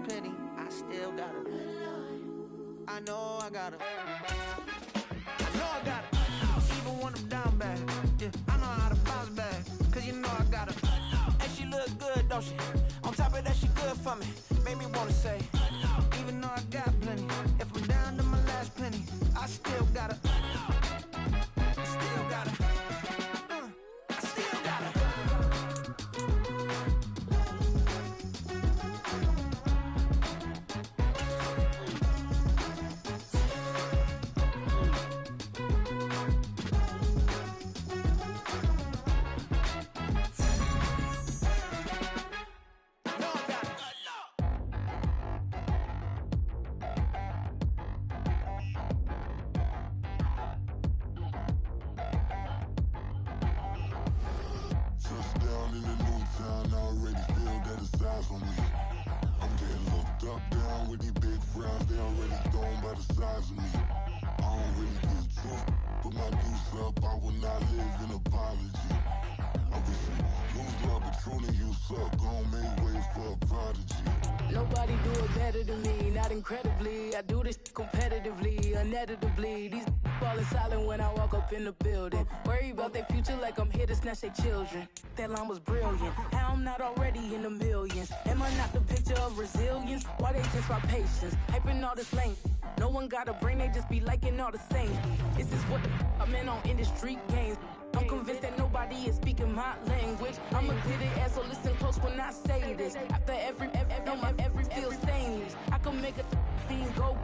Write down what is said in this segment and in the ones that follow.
plenty, I still got her. I know I got her. I know I got her. Even when I'm down bad, yeah, I know how to bounce back. Cause you know I got her. And she look good, don't she? On top of that, she good for me. Made me wanna say, even though I got plenty, if I'm down to my last penny, I still got her. I still got her. I still got her. Nobody do it better than me, not incredibly. I do this competitively, uneditably. These falling silent when I walk up in the building. Worry about their future like I'm here to snatch their children. That line was brilliant. How I'm not already in the millions? Am I not the picture of resilience? Why they test my patience? Hyping all this lane. No one got a brain, they just be liking all the same. This is what the I'm in on industry games. I'm convinced that nobody is speaking my language. I'm a good ass, so listen close when I say this. After every feel stainless. I can make a fiend go.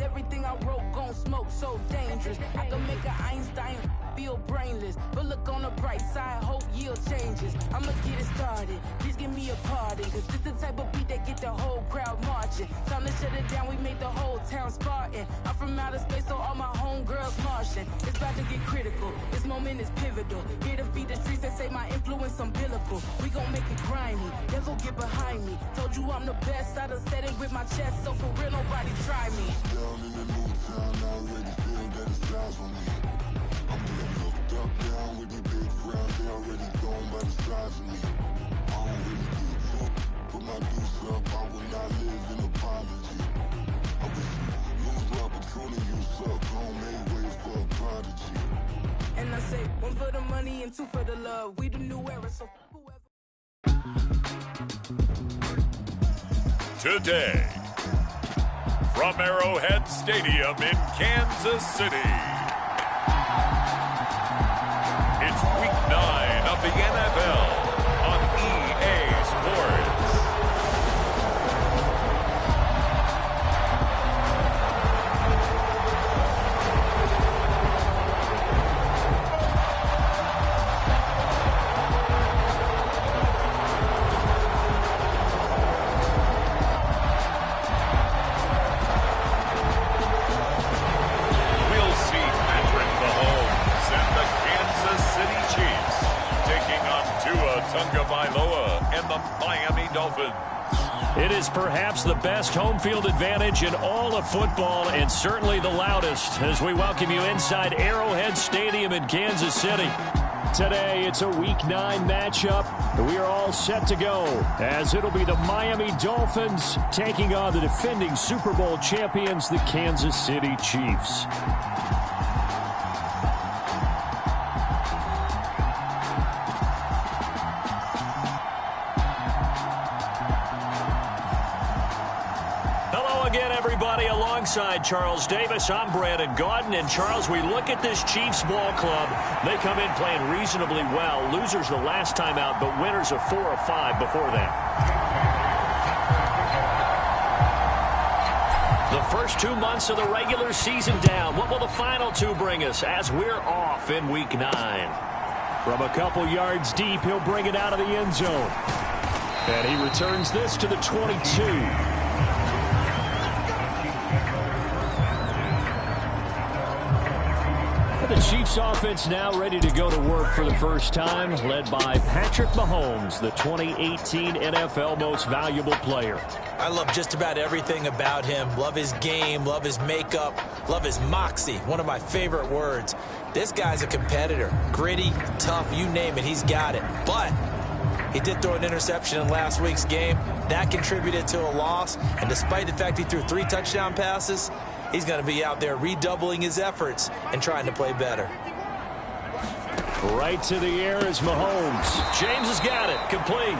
Everything I wrote gon' smoke, so dangerous. I can make an Einstein feel brainless. But look on the bright side, hope yield changes. I'ma get it started, please give me a pardon. Cause this the type of beat that get the whole crowd marching. Time to shut it down, we made the whole town Spartan. I'm from outer space, so all my homegirls Martian. It's about to get critical, this moment is pivotal. Here to feed the streets that say my influence umbilical. We gon' make it grimy, never get behind me. Told you I'm the best, I done said it with my chest. So for real, nobody try me. Down in the new town, I already feel that it's eyes on me. I'm getting looked up, down with these big crowds, they already gone by the size of me. I don't really get fucked, put my deuce up, I will not live in apology. I wish you lose love, but truly you suck, gon' make way for a prodigy. And I say, one for the money and two for the love. We the new era, so whoever. Today, from Arrowhead Stadium in Kansas City, it's Week 9 of the NFL on EA Sports. And the Miami Dolphins. It is perhaps the best home field advantage in all of football and certainly the loudest as we welcome you inside Arrowhead Stadium in Kansas City. Today, it's a Week 9 matchup. We are all set to go as it'll be the Miami Dolphins taking on the defending Super Bowl champions, the Kansas City Chiefs. Alongside Charles Davis, I'm Brandon Gaudin. And Charles, we look at this Chiefs ball club. They come in playing reasonably well. Losers the last time out, but winners of 4 or 5 before that. The first 2 months of the regular season down. What will the final 2 bring us as we're off in Week 9? From a couple yards deep, he'll bring it out of the end zone. And he returns this to the 22. The Chiefs offense now ready to go to work for the first time, led by Patrick Mahomes, the 2018 NFL Most Valuable Player. I love just about everything about him. Love his game, love his makeup, love his moxie, one of my favorite words. This guy's a competitor. Gritty, tough, you name it, he's got it. But He did throw an interception in last week's game. That contributed to a loss. And despite the fact he threw 3 touchdown passes, he's going to be out there redoubling his efforts and trying to play better. Right to the air is Mahomes. James has got it. Complete.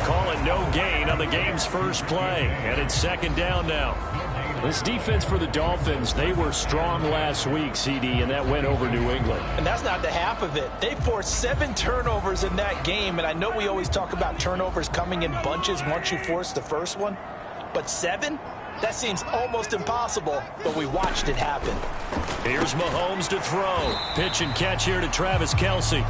Calling no gain on the game's first play. And it's second down now. This defense for the Dolphins, they were strong last week, CD, and that went over New England. And that's not the half of it. They forced 7 turnovers in that game, and I know we always talk about turnovers coming in bunches once you force the first one, but 7? That seems almost impossible, but we watched it happen. Here's Mahomes to throw. Pitch and catch here to Travis Kelce.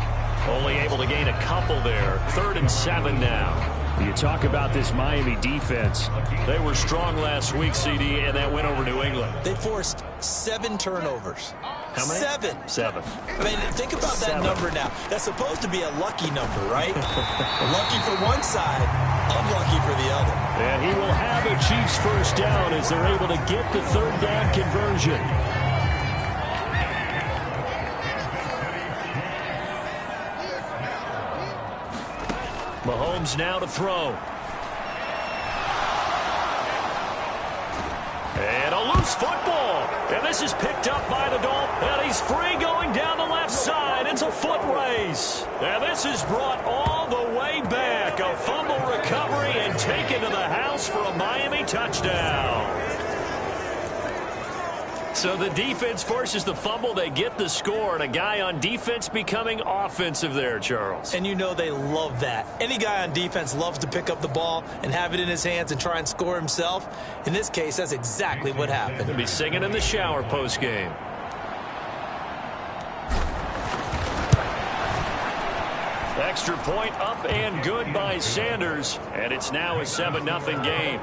Only able to gain a couple there. 3rd and 7 now. You talk about this Miami defense. They were strong last week, CD, and that went over New England. They forced 7 turnovers. How many? 7. 7. I mean, think about that number now. That's supposed to be a lucky number, right? Lucky for one side, unlucky for the other. And he will have a Chiefs first down as they're able to get the 3rd down conversion. Mahomes now to throw. And a loose football. And this is picked up by the Dolphins. And he's free going down the left side. It's a foot race. And this is brought all the way back. A fumble recovery and taken to the house for a Miami touchdown. So the defense forces the fumble. They get the score, and a guy on defense becoming offensive there, Charles. And you know they love that. Any guy on defense loves to pick up the ball and have it in his hands and try and score himself. In this case, that's exactly what happened. He'll be singing in the shower post-game. Extra point up and good by Sanders, and it's now a 7-0 game.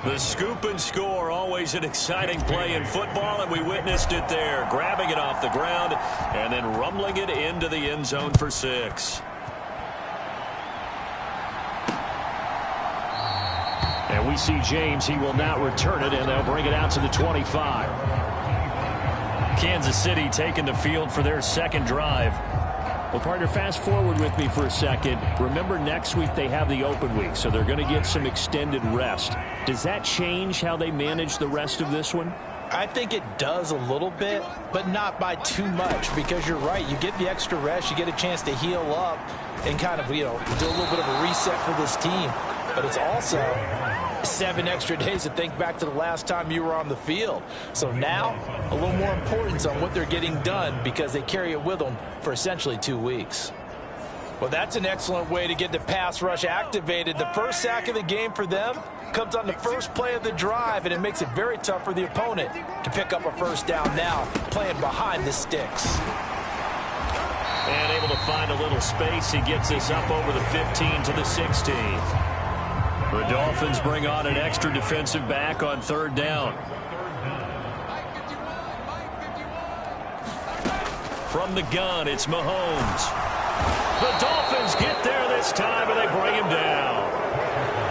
The scoop and score, always an exciting play in football, and we witnessed it there. Grabbing it off the ground and then rumbling it into the end zone for 6. And we see James. He will not return it, and they'll bring it out to the 25. Kansas City taking the field for their second drive. Well, partner, fast forward with me for a second. Remember, next week they have the open week, so they're going to get some extended rest. Does that change how they manage the rest of this one? I think it does a little bit, but not by too much, because you're right. You get the extra rest. You get a chance to heal up and kind of, do a little bit of a reset for this team. But it's also 7 extra days to think back to the last time you were on the field. So now, a little more importance on what they're getting done because they carry it with them for essentially 2 weeks. Well, that's an excellent way to get the pass rush activated. The first sack of the game for them comes on the first play of the drive, and it makes it very tough for the opponent to pick up a first down now, playing behind the sticks. And able to find a little space. He gets this up over the 15 to the 16. The Dolphins bring on an extra defensive back on 3rd down. From the gun, it's Mahomes. The Dolphins get there this time, and they bring him down.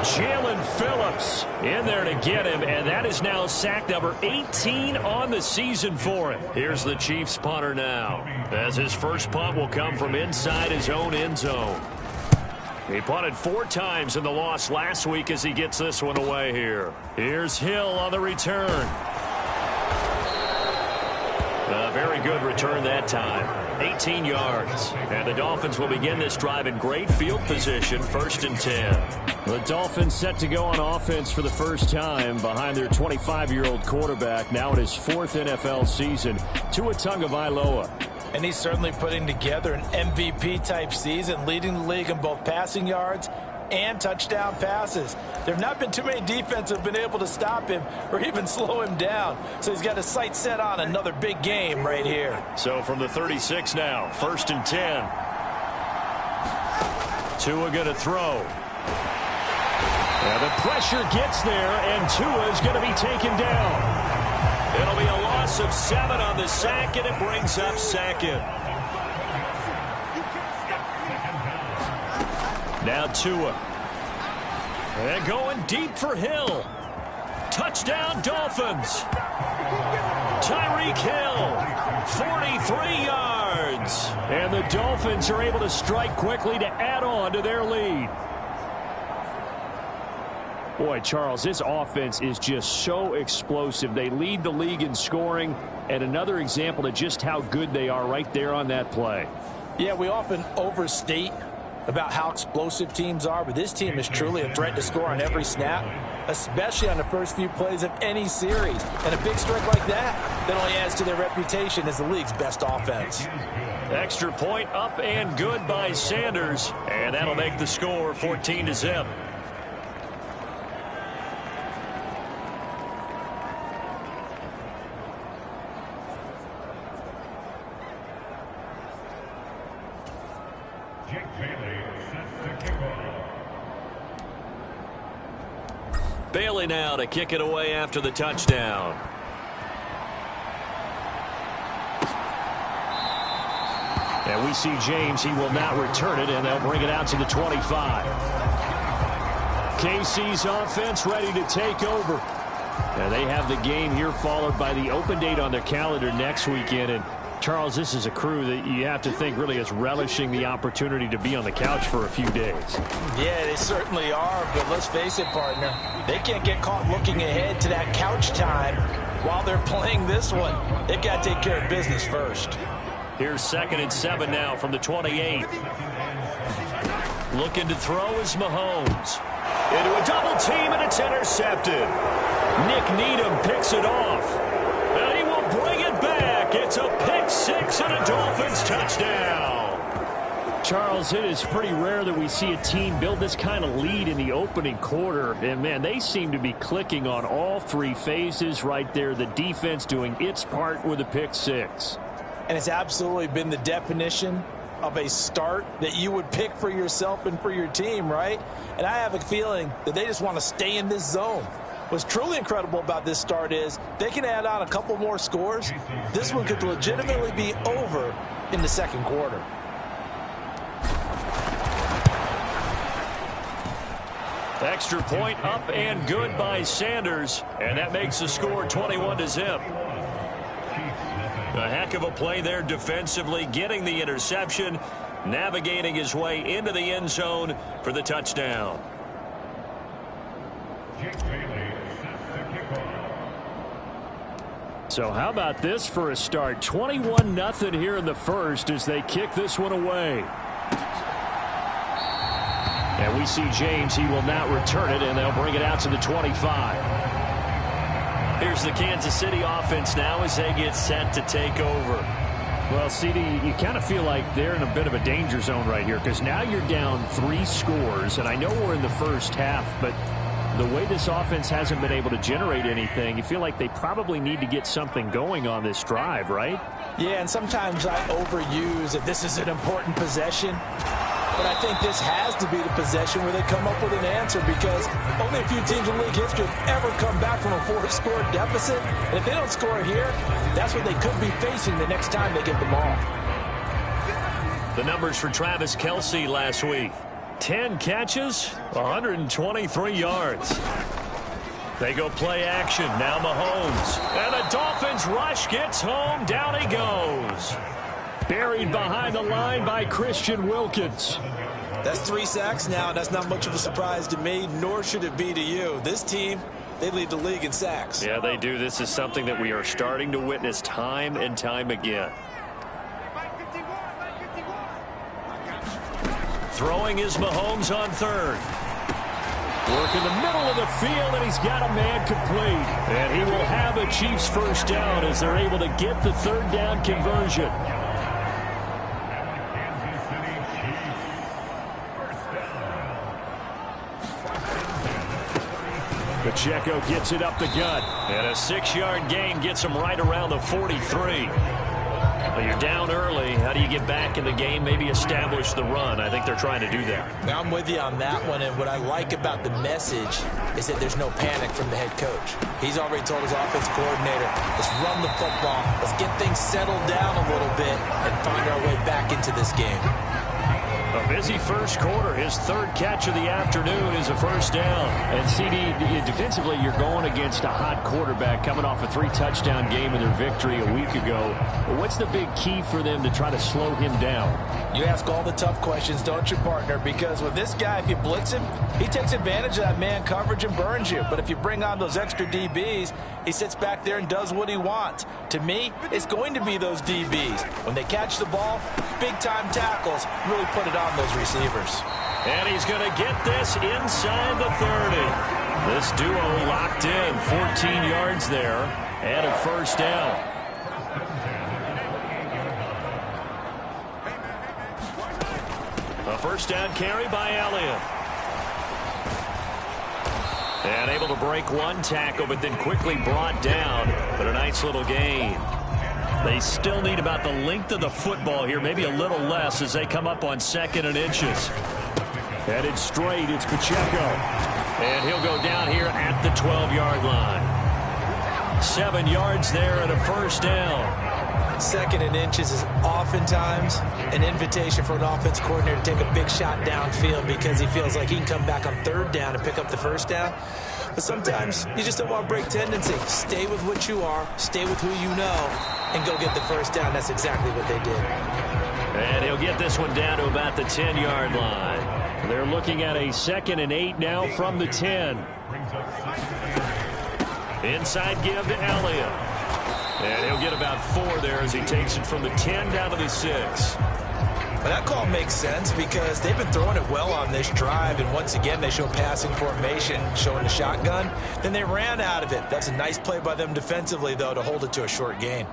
Jalen Phillips in there to get him, and that is now sack number 18 on the season for him. Here's the Chiefs punter now, as his first punt will come from inside his own end zone. He punted 4 times in the loss last week as he gets this one away here. Here's Hill on the return. A very good return that time. 18 yards. And the Dolphins will begin this drive in great field position, 1st and 10. The Dolphins set to go on offense for the first time behind their 25-year-old quarterback, now in his 4th NFL season, Tua Tagovailoa. And he's certainly putting together an MVP-type season, leading the league in both passing yards and touchdown passes. There have not been too many defenses that have been able to stop him or even slow him down. So he's got his sights set on another big game right here. So from the 36 now, 1st and 10. Tua going to throw. And the pressure gets there, and Tua is going to be taken down. It'll be a loss of 7 on the sack, and it brings up 2nd. Now Tua. And going deep for Hill. Touchdown, Dolphins. Tyreek Hill, 43 yards. wins. And the Dolphins are able to strike quickly to add on to their lead. Boy, Charles, this offense is just so explosive. They lead the league in scoring, and another example of just how good they are right there on that play. Yeah, we often overstate about how explosive teams are, but this team is truly a threat to score on every snap, especially on the first few plays of any series. And a big strike like that only adds to their reputation as the league's best offense. Extra point up and good by Sanders, and that'll make the score 14-0. Bailey now to kick it away after the touchdown. And we see James. He will not return it, and they'll bring it out to the 25. KC's offense ready to take over. And they have the game here followed by the open date on their calendar next weekend. And Charles, this is a crew that you have to think really is relishing the opportunity to be on the couch for a few days. Yeah, they certainly are, but let's face it, partner. They can't get caught looking ahead to that couch time while they're playing this one. They've got to take care of business first. Here's 2nd and 7 now from the 28. Looking to throw is Mahomes. Into a double team, and it's intercepted. Nick Needham picks it off. And he will bring it back. It's a pick six and a Dolphins touchdown. Charles, it is pretty rare that we see a team build this kind of lead in the opening quarter. And, man, they seem to be clicking on all three phases right there. The defense doing its part with a pick six. And it's absolutely been the definition of a start that you would pick for yourself and for your team, right? And I have a feeling that they just want to stay in this zone. What's truly incredible about this start is they can add on a couple more scores. This one could legitimately be over in the second quarter. Extra point up and good by Sanders, and that makes the score 21-0. A heck of a play there defensively, getting the interception, navigating his way into the end zone for the touchdown. So how about this for a start? 21-0 here in the first as they kick this one away. And we see James. He will not return it, and they'll bring it out to the 25. Here's the Kansas City offense now as they get set to take over. Well, CD, you kind of feel like they're in a bit of a danger zone right here because now you're down 3 scores, and I know we're in the first half, but the way this offense hasn't been able to generate anything, you feel like they probably need to get something going on this drive, right? Yeah, and sometimes I overuse that this is an important possession. But I think this has to be the possession where they come up with an answer because only a few teams in league history have ever come back from a 4-score deficit. And if they don't score here, that's what they could be facing the next time they get the ball. The numbers for Travis Kelce last week. 10 catches, 123 yards. They go play action. Now Mahomes. And the Dolphins rush gets home. Down he goes. Buried behind the line by Christian Wilkins. That's 3 sacks now. That's not much of a surprise to me, nor should it be to you. This team, they lead the league in sacks. Yeah, they do. This is something that we are starting to witness time and time again. Throwing is Mahomes on third. Work in the middle of the field, and he's got a man complete. And he will have a Chiefs first down as they're able to get the third down conversion. Pacheco gets it up the gut. And a 6-yard gain gets him right around the 43. But you're down early. How do you get back in the game? Maybe establish the run. I think they're trying to do that. Now, I'm with you on that one. And what I like about the message is that there's no panic from the head coach. He's already told his offensive coordinator, let's run the football. Let's get things settled down a little bit and find our way back into this game. A busy first quarter. His third catch of the afternoon is a first down. And CD, defensively, you're going against a hot quarterback coming off a 3-touchdown game in their victory a week ago. But what's the big key for them to try to slow him down? You ask all the tough questions, don't you, partner? Because with this guy, if you blitz him, he takes advantage of that man coverage and burns you. But if you bring on those extra DBs, he sits back there and does what he wants. To me, it's going to be those DBs. When they catch the ball, big-time tackles really put it on those receivers. And he's going to get this inside the 30. This duo locked in, 14 yards there, and a first down. A first down carry by Elliott. And able to break one tackle, but then quickly brought down. But a nice little gain. They still need about the length of the football here, maybe a little less as they come up on 2nd and inches. Headed straight, it's Pacheco. And he'll go down here at the 12-yard line. 7 yards there and a first down. 2nd and inches is oftentimes an invitation for an offense coordinator to take a big shot downfield because he feels like he can come back on 3rd down and pick up the first down. But sometimes you just don't want to break tendency. Stay with what you are, stay with who you know, and go get the first down. That's exactly what they did. And he'll get this one down to about the 10-yard line. They're looking at a 2nd and 8 now from the 10. Inside give to Elliott. And he'll get about 4 there as he takes it from the 10 down to the 6. Well, that call makes sense because they've been throwing it well on this drive, and once again they show passing formation, showing the shotgun. Then they ran out of it. That's a nice play by them defensively, though, to hold it to a short gain.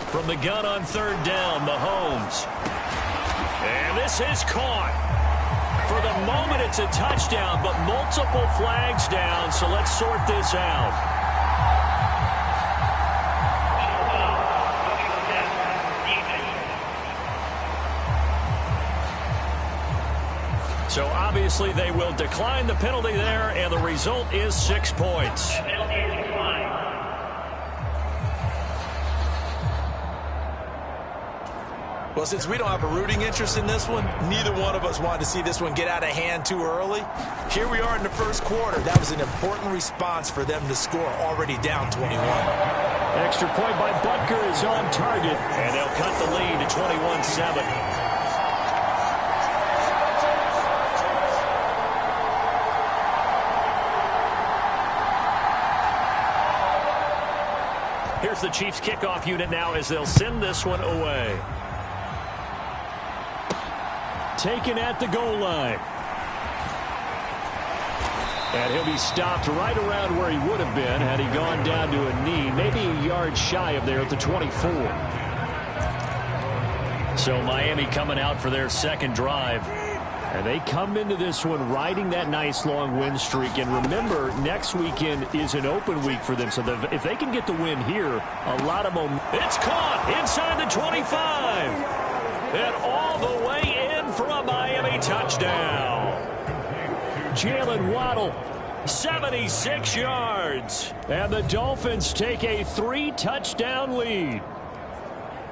From the gun on 3rd down, Mahomes. And this is caught. For the moment, it's a touchdown, but multiple flags down, so let's sort this out. So obviously they will decline the penalty there, and the result is 6 points. Well, since we don't have a rooting interest in this one, neither one of us wanted to see this one get out of hand too early. Here we are in the first quarter. That was an important response for them to score, already down 21. Extra point by Butker is on target, and they'll cut the lead to 21-7. Here's the Chiefs kickoff unit now as they'll send this one away. Taken at the goal line. And he'll be stopped right around where he would have been had he gone down to a knee, maybe a yard shy of there at the 24. So Miami coming out for their second drive. And they come into this one riding that nice long win streak. And remember, next weekend is an open week for them. So if they can get the win here, a lot of momentum. It's caught inside the 25. And all the way in for a Miami touchdown. Jalen Waddle, 76 yards. And the Dolphins take a 3-touchdown lead.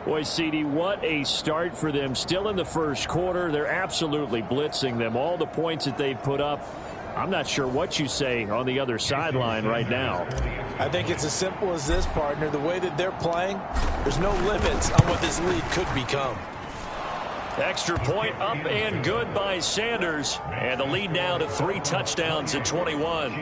Boy, CD, what a start for them. Still in the first quarter. They're absolutely blitzing them. All the points that they've put up, I'm not sure what you say on the other sideline right now. I think it's as simple as this, partner. The way that they're playing, there's no limits on what this lead could become. Extra point up and good by Sanders. And the lead now to 3 touchdowns at 21.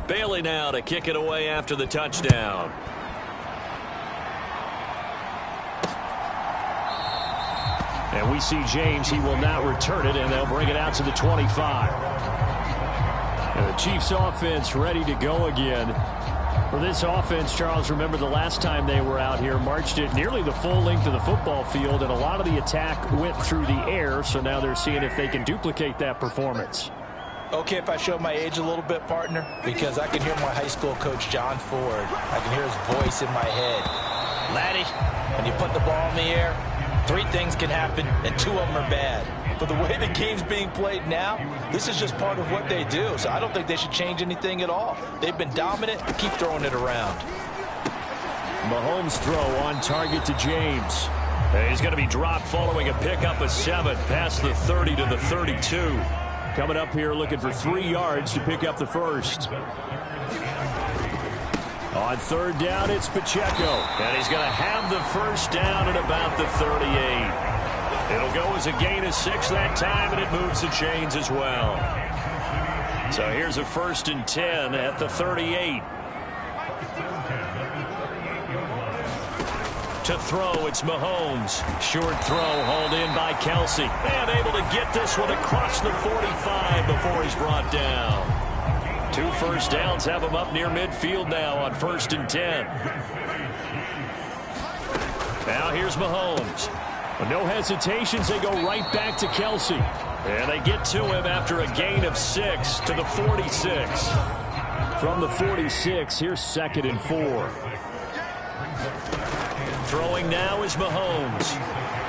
Bailey now to kick it away after the touchdown. And we see James. He will not return it, and they'll bring it out to the 25. And the Chiefs offense ready to go again. For this offense, Charles, remember the last time they were out here, marched it nearly the full length of the football field, and a lot of the attack went through the air, so now they're seeing if they can duplicate that performance. Okay, if I show my age a little bit, partner, because I can hear my high school coach, John Ford. I can hear his voice in my head. Laddie, when you put the ball in the air, 3 things can happen, and 2 of them are bad. But the way the game's being played now, this is just part of what they do. So I don't think they should change anything at all. They've been dominant. Keep throwing it around. Mahomes' throw on target to James. He's going to be dropped following a pickup of 7 past the 30 to the 32. Coming up here looking for 3 yards to pick up the first. On 3rd down, it's Pacheco. And he's going to have the first down at about the 38. It'll go as a gain of 6 that time, and it moves the chains as well. So here's a 1st and 10 at the 38. To throw, it's Mahomes. Short throw hauled in by Kelsey. And able to get this one across the 45 before he's brought down. 2 first downs have him up near midfield now on 1st and 10. Now here's Mahomes. With no hesitations, they go right back to Kelsey. And they get to him after a gain of 6 to the 46. From the 46, here's 2nd and 4. Throwing now is Mahomes.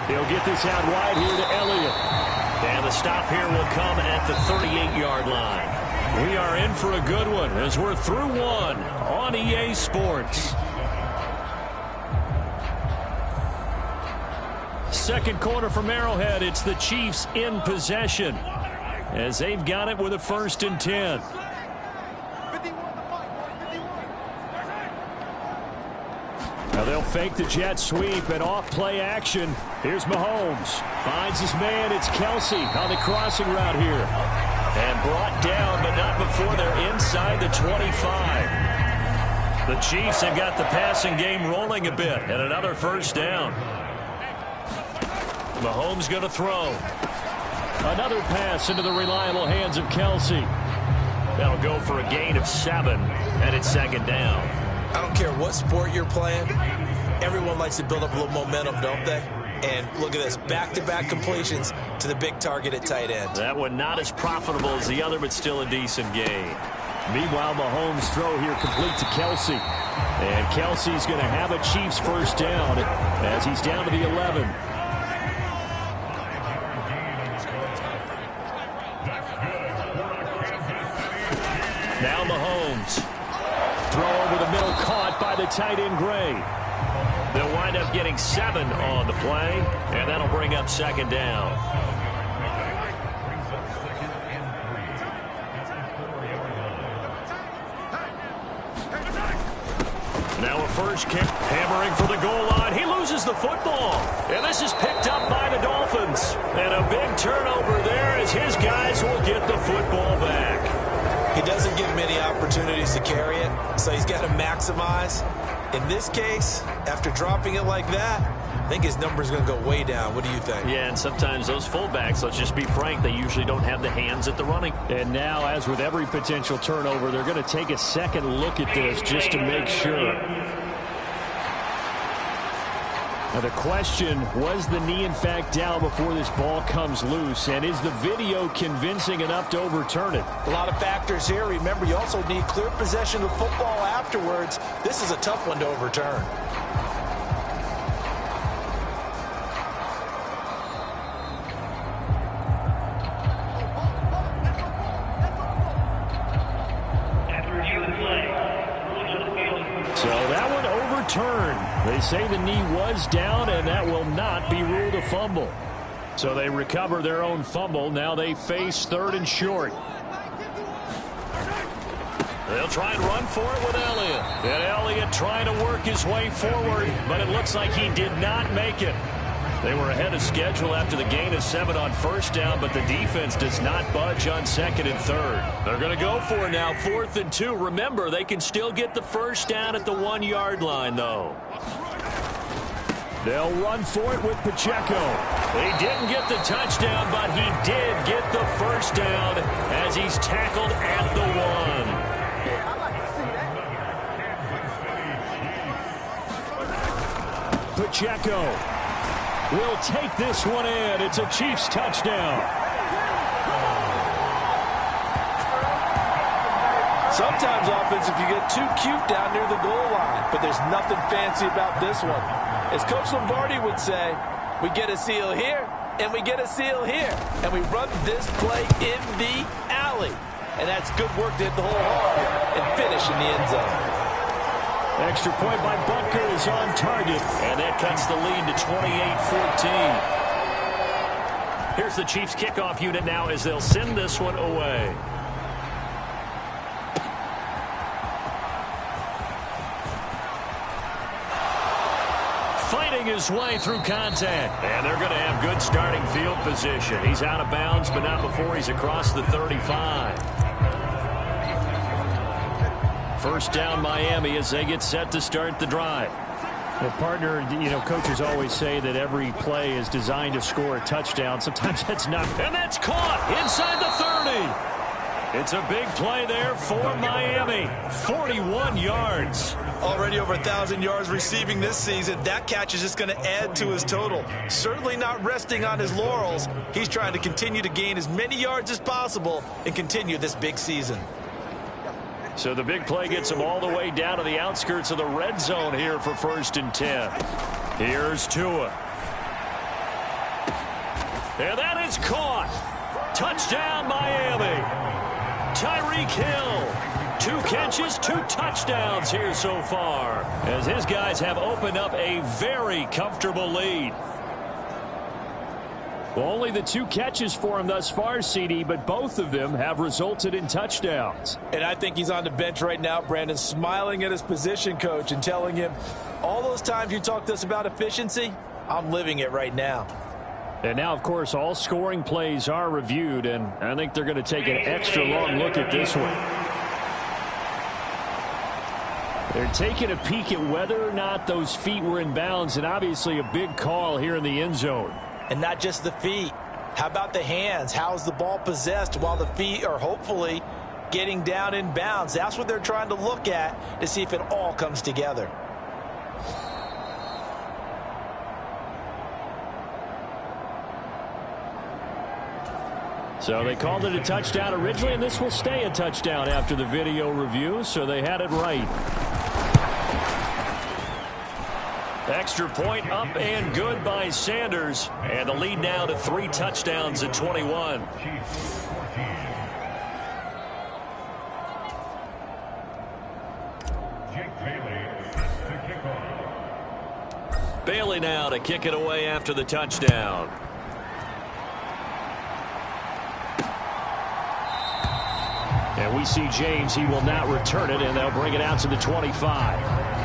He'll get this out wide here to Elliott. And the stop here will come at the 38-yard line. We are in for a good one as we're through 1 on EA Sports. Second quarter from Arrowhead. It's the Chiefs in possession as they've got it with a 1st and 10. Now they'll fake the jet sweep and off play action. Here's Mahomes. Finds his man. It's Kelsey on the crossing route here. And brought down, but not before they're inside the 25. The Chiefs have got the passing game rolling a bit. And another first down. Mahomes going to throw. Another pass into the reliable hands of Kelsey. That'll go for a gain of 7. And it's 2nd down. I don't care what sport you're playing. Everyone likes to build up a little momentum, don't they? And look at this, back-to-back completions to the big target at tight end. That one not as profitable as the other, but still a decent gain. Meanwhile, Mahomes' throw here complete to Kelsey. And Kelsey's going to have a Chiefs first down as he's down to the 11. Now Mahomes. Throw over the middle, caught by the tight end Gray. They'll wind up getting 7 on the play, and that'll bring up 2nd down. Now a first kick, hammering for the goal line. He loses the football, and this is picked up by the Dolphins. And a big turnover there as his guys will get the football back. He doesn't get many opportunities to carry it, so he's got to maximize. In this case, after dropping it like that, I think his number's going to go way down. What do you think? Yeah, and sometimes those fullbacks, let's just be frank, they usually don't have the hands at the running. And now, as with every potential turnover, they're going to take a second look at this just to make sure. Now the question, was the knee in fact down before this ball comes loose? And is the video convincing enough to overturn it? A lot of factors here. Remember, you also need clear possession of football afterwards. This is a tough one to overturn. So that one overturned. They say the knee was down, and that will not be ruled a fumble. So they recover their own fumble. Now they face 3rd and short. They'll try and run for it with Elliott. And Elliott trying to work his way forward, but it looks like he did not make it. They were ahead of schedule after the gain of 7 on first down, but the defense does not budge on 2nd and 3rd. They're going to go for it now, 4th and 2. Remember, they can still get the first down at the 1-yard line, though. They'll run for it with Pacheco. He didn't get the touchdown, but he did get the first down as he's tackled at the 1. Pacheco will take this one in. It's a Chiefs touchdown. Sometimes offense, if you get too cute down near the goal line, but there's nothing fancy about this one. As Coach Lombardi would say, we get a seal here, and we get a seal here, and we run this play in the alley. And that's good work to hit the hole hard and finish in the end zone. Extra point by Butker is on target, and that cuts the lead to 28-14. Here's the Chiefs kickoff unit now as they'll send this one away. Fighting his way through contact, and they're going to have good starting field position. He's out of bounds, but not before he's across the 35. First down, Miami, as they get set to start the drive. Well, partner, coaches always say that every play is designed to score a touchdown. Sometimes that's not. And that's caught inside the 30. It's a big play there for Miami. 41 yards. Already over 1,000 yards receiving this season. That catch is just going to add to his total. Certainly not resting on his laurels. He's trying to continue to gain as many yards as possible and continue this big season. So the big play gets him all the way down to the outskirts of the red zone here for 1st and 10. Here's Tua. And that is caught. Touchdown, Miami. Tyreek Hill. 2 catches, 2 touchdowns here so far, as his guys have opened up a very comfortable lead. Well, only the 2 catches for him thus far, CD, but both of them have resulted in touchdowns. And I think he's on the bench right now, Brandon, smiling at his position coach and telling him, all those times you talked to us about efficiency, I'm living it right now. And now, of course, all scoring plays are reviewed, and I think they're going to take an extra long look at this one. They're taking a peek at whether or not those feet were in bounds, and obviously a big call here in the end zone. And not just the feet. How about the hands? How's the ball possessed while the feet are hopefully getting down in bounds? That's what they're trying to look at to see if it all comes together. So they called it a touchdown originally, and this will stay a touchdown after the video review, so they had it right. Extra point up and good by Sanders. And the lead now to 3 touchdowns at 21. Bailey now to kick it away after the touchdown. And we see James. He will not return it, and they'll bring it out to the 25.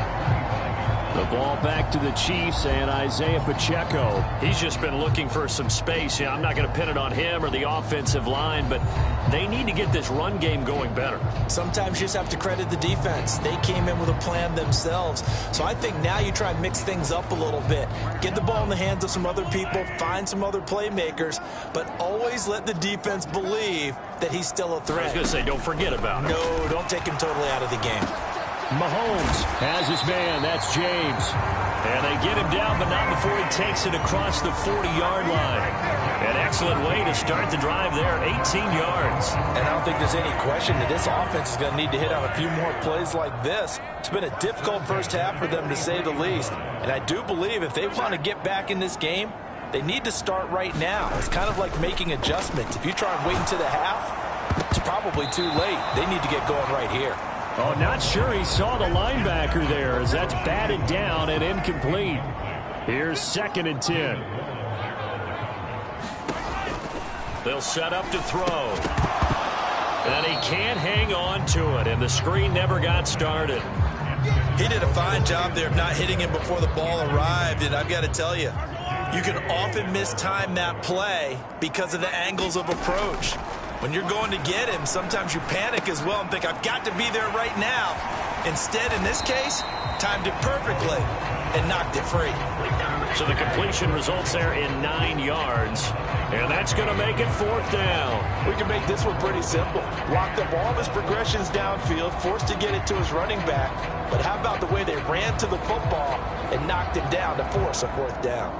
The ball back to the Chiefs and Isaiah Pacheco. He's just been looking for some space. I'm not going to pin it on him or the offensive line, but they need to get this run game going better. Sometimes you just have to credit the defense. They came in with a plan themselves. So I think now you try and mix things up a little bit. Get the ball in the hands of some other people, find some other playmakers, but always let the defense believe that he's still a threat. I was going to say, don't forget about him. No, don't take him totally out of the game. Mahomes has his man. That's James. And they get him down, but not before he takes it across the 40-yard line. An excellent way to start the drive there, 18 yards. And I don't think there's any question that this offense is going to need to hit on a few more plays like this. It's been a difficult first half for them, to say the least. And I do believe if they want to get back in this game, they need to start right now. It's kind of like making adjustments. If you try and wait until the half, it's probably too late. They need to get going right here. Oh, not sure he saw the linebacker there, as that's batted down and incomplete. Here's 2nd and 10. They'll set up to throw. And he can't hang on to it, and the screen never got started. He did a fine job there of not hitting him before the ball arrived, and I've got to tell you, you can often mistime that play because of the angles of approach. When you're going to get him, sometimes you panic as well and think, I've got to be there right now. Instead, in this case, timed it perfectly and knocked it free. So the completion results there in 9 yards, and that's going to make it 4th down. We can make this one pretty simple. Locked up all of his progressions downfield, forced to get it to his running back. But how about the way they ran to the football and knocked him down to force a 4th down?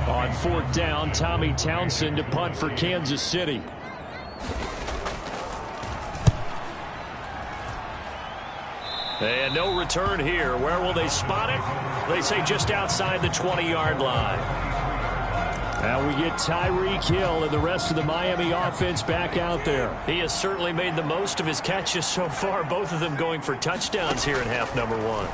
On 4th down. Tommy Townsend to punt for Kansas City. And no return here. Where will they spot it? They say just outside the 20-yard line. Now we get Tyreek Hill and the rest of the Miami offense back out there. He has certainly made the most of his catches so far, both of them going for touchdowns here in half number 1.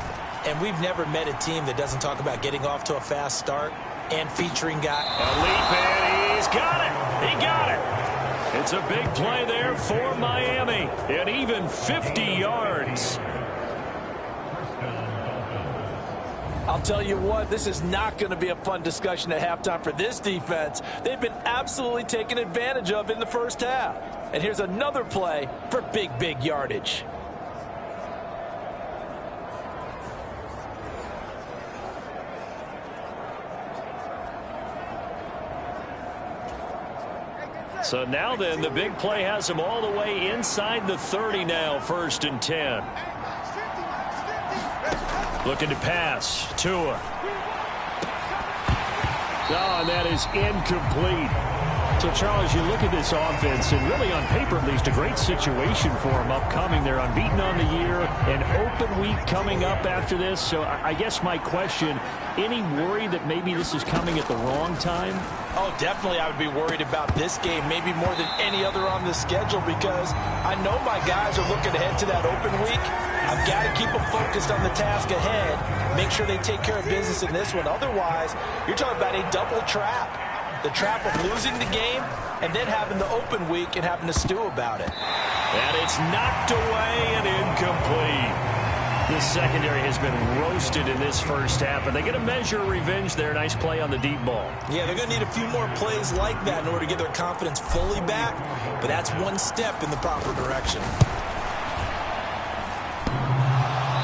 And we've never met a team that doesn't talk about getting off to a fast start and featuring guys. A leap, and he's got it. He got it. It's a big play there for Miami. And even 50 yards. I'll tell you what, this is not going to be a fun discussion at halftime for this defense. They've been absolutely taken advantage of in the first half. And here's another play for big yardage. So now then, the big play has them all the way inside the 30 now, 1st and 10. Looking to pass. Tua. Oh, and that is incomplete. So, Charles, you look at this offense, and really on paper at least, a great situation for them upcoming. They're unbeaten on the year, an open week coming up after this. So I guess my question, any worry that maybe this is coming at the wrong time? Oh, definitely I would be worried about this game, maybe more than any other on the schedule, because I know my guys are looking ahead to that open week. I've got to keep them focused on the task ahead, make sure they take care of business in this one. Otherwise, you're talking about a double trap. The trap of losing the game and then having the open week and having to stew about it. And it's knocked away and incomplete. This secondary has been roasted in this first half, and they're going to measure revenge there. Nice play on the deep ball. Yeah, they're going to need a few more plays like that in order to get their confidence fully back, but that's one step in the proper direction.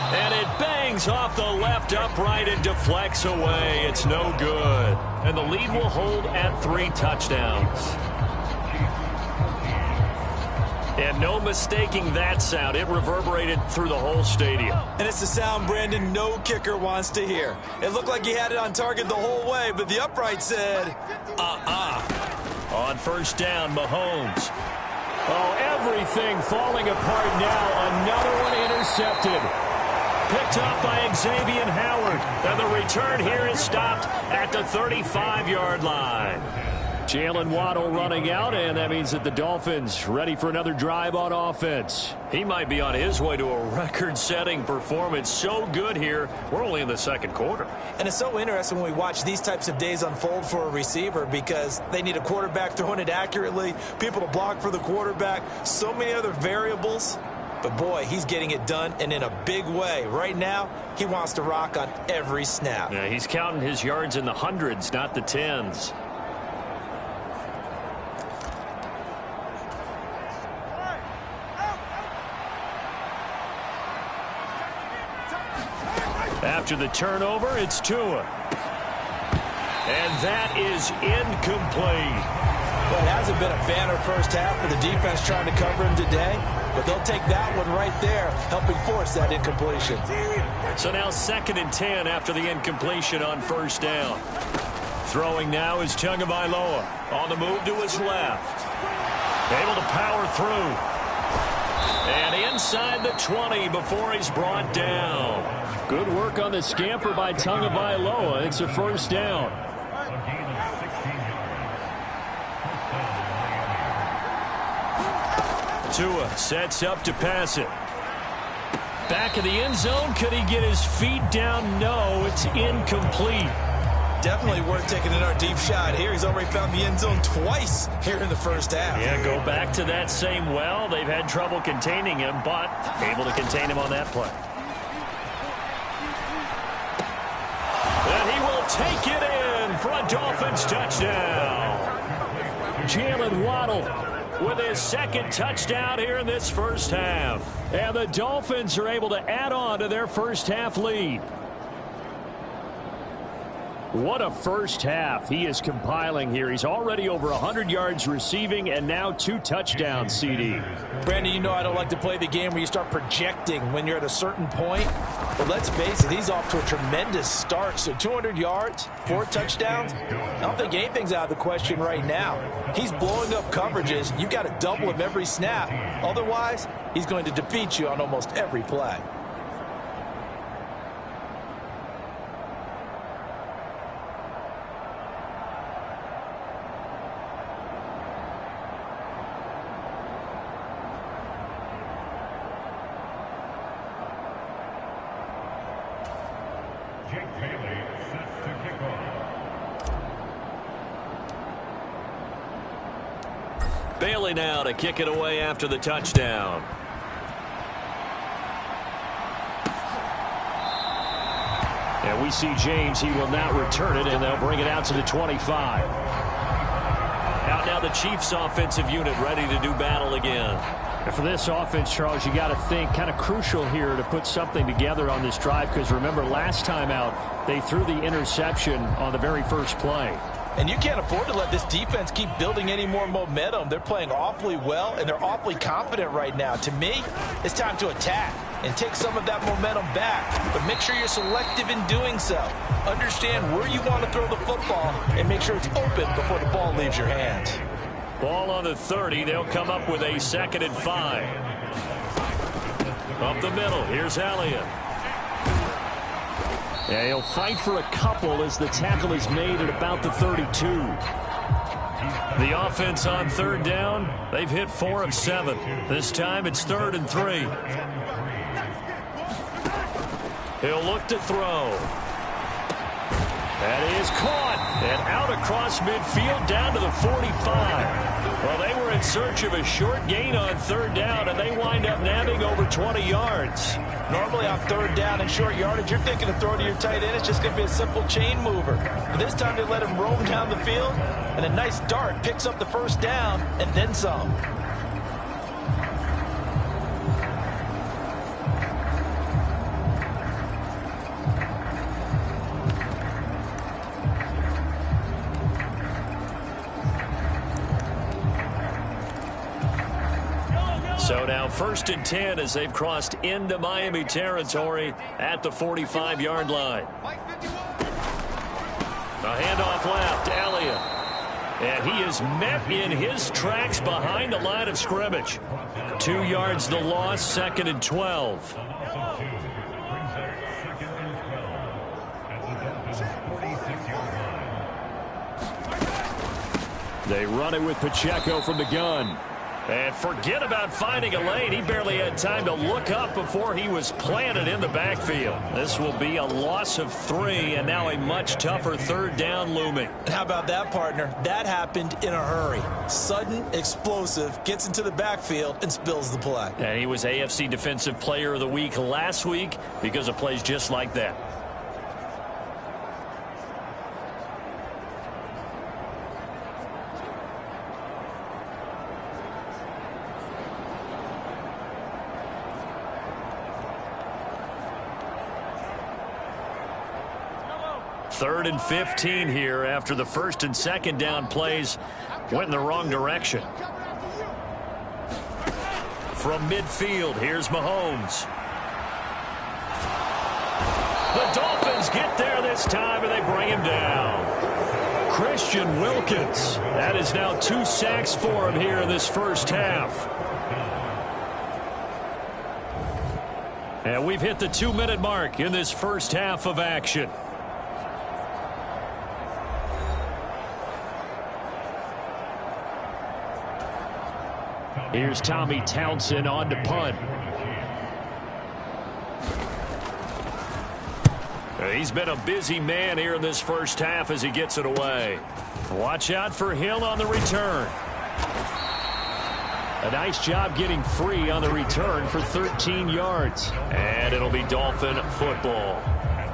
And it bangs off the left upright and deflects away. It's no good. And the lead will hold at 3 touchdowns. And no mistaking that sound. It reverberated through the whole stadium. And it's the sound Brandon no kicker wants to hear. It looked like he had it on target the whole way, but the upright said, On 1st down, Mahomes. Oh, everything falling apart now. Another one intercepted. Picked up by Xavier Howard. And the return here is stopped at the 35-yard line. Jalen Waddle running out, and that means that the Dolphins ready for another drive on offense. He might be on his way to a record-setting performance. So good here. We're only in the 2nd quarter. And it's so interesting when we watch these types of days unfold for a receiver, because they need a quarterback throwing it accurately, people to block for the quarterback, so many other variables. But, boy, he's getting it done, and in a big way. Right now, he wants to rock on every snap. Yeah, he's counting his yards in the hundreds, not the tens. After the turnover, it's Tua. And that is incomplete. Well, it hasn't been a banner first half for the defense trying to cover him today, but they'll take that one right there, helping force that incompletion. So now 2nd and 10 after the incompletion on 1st down. Throwing now is Tagovailoa. On the move to his left. Able to power through. And inside the 20 before he's brought down. Good work on the scamper by Tagovailoa. It's a 1st down. Tua sets up to pass it. Back in the end zone. Could he get his feet down? No, it's incomplete. Definitely worth taking another deep shot here. He's already found the end zone twice here in the first half. Yeah, go back to that same well. They've had trouble containing him, but able to contain him on that play. And he will take it in for a Dolphins touchdown. Jalen Waddle with his 2nd touchdown here in this first half. And the Dolphins are able to add on to their first half lead. What a first half he is compiling here. He's already over 100 yards receiving and now 2 touchdowns, CD. Brandon, you know I don't like to play the game where you start projecting when you're at a certain point. Well, let's face it, he's off to a tremendous start. So 200 yards, 4 touchdowns. I don't think anything's out of the question right now. He's blowing up coverages. You got to double him every snap. Otherwise, he's going to defeat you on almost every play. Bailey now to kick it away after the touchdown. And we see James. He will not return it, and they'll bring it out to the 25. Out now the Chiefs offensive unit ready to do battle again. And for this offense, Charles, you got to think kind of crucial here to put something together on this drive, because remember last time out they threw the interception on the very first play. And you can't afford to let this defense keep building any more momentum. They're playing awfully well, and they're awfully confident right now. To me, it's time to attack and take some of that momentum back. But make sure you're selective in doing so. Understand where you want to throw the football and make sure it's open before the ball leaves your hands. Ball on the 30. They'll come up with a 2nd and 5. Up the middle. Here's Elliott. Yeah, he'll fight for a couple as the tackle is made at about the 32. The offense on 3rd down, they've hit 4 of 7. This time it's 3rd and 3. He'll look to throw. That is caught and out across midfield down to the 45. Well, they were in search of a short gain on 3rd down, and they wind up nabbing over 20 yards. Normally on 3rd down and short yardage, you're thinking of throwing to your tight end. It's just going to be a simple chain mover. But this time they let him roam down the field, and a nice dart picks up the 1st down and then some. So now 1st and 10 as they've crossed into Miami territory at the 45-yard line. A handoff left, Elliott. And he is met in his tracks behind the line of scrimmage. 2 yards the loss, 2nd and 12. They run it with Pacheco from the gun. And forget about finding a lane. He barely had time to look up before he was planted in the backfield. This will be a loss of 3, and now a much tougher 3rd down looming. How about that, partner? That happened in a hurry. Sudden, explosive, gets into the backfield and spills the play. And he was AFC Defensive Player of the Week last week because of plays just like that. Third and 15 here after the 1st and 2nd down plays went in the wrong direction. From midfield, here's Mahomes. The Dolphins get there this time, and they bring him down. Christian Wilkins. That is now 2 sacks for him here in this first half. And we've hit the 2-minute mark in this first half of action. Here's Tommy Townsend on to punt. He's been a busy man here in this first half as he gets it away. Watch out for Hill on the return. A nice job getting free on the return for 13 yards. And it'll be Dolphin football.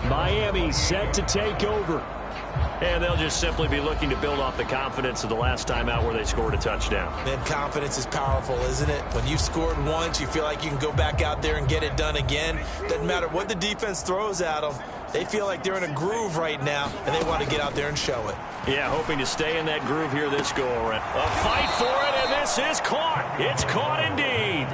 Miami set to take over. And they'll just simply be looking to build off the confidence of the last time out where they scored a touchdown. Man, confidence is powerful, isn't it? When you've scored once, you feel like you can go back out there and get it done again. Doesn't matter what the defense throws at them. They feel like they're in a groove right now, and they want to get out there and show it. Yeah, hoping to stay in that groove here this go-around. A fight for it, and this is caught. It's caught indeed.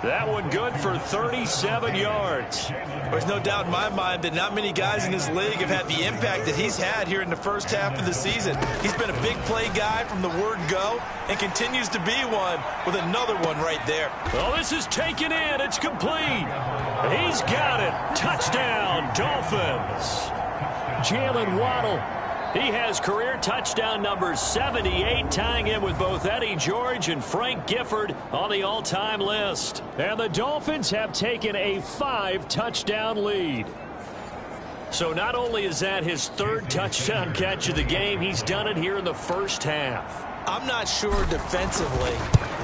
That one good for 37 yards. There's no doubt in my mind that not many guys in this league have had the impact that he's had here in the first half of the season. He's been a big play guy from the word go and continues to be one with another one right there. Well, this is taken in. It's complete. He's got it. Touchdown, Dolphins. Jalen Waddle. He has career touchdown number 78, tying him with both Eddie George and Frank Gifford on the all-time list. And the Dolphins have taken a 5-touchdown lead. So not only is that his third touchdown catch of the game, he's done it here in the first half. I'm not sure defensively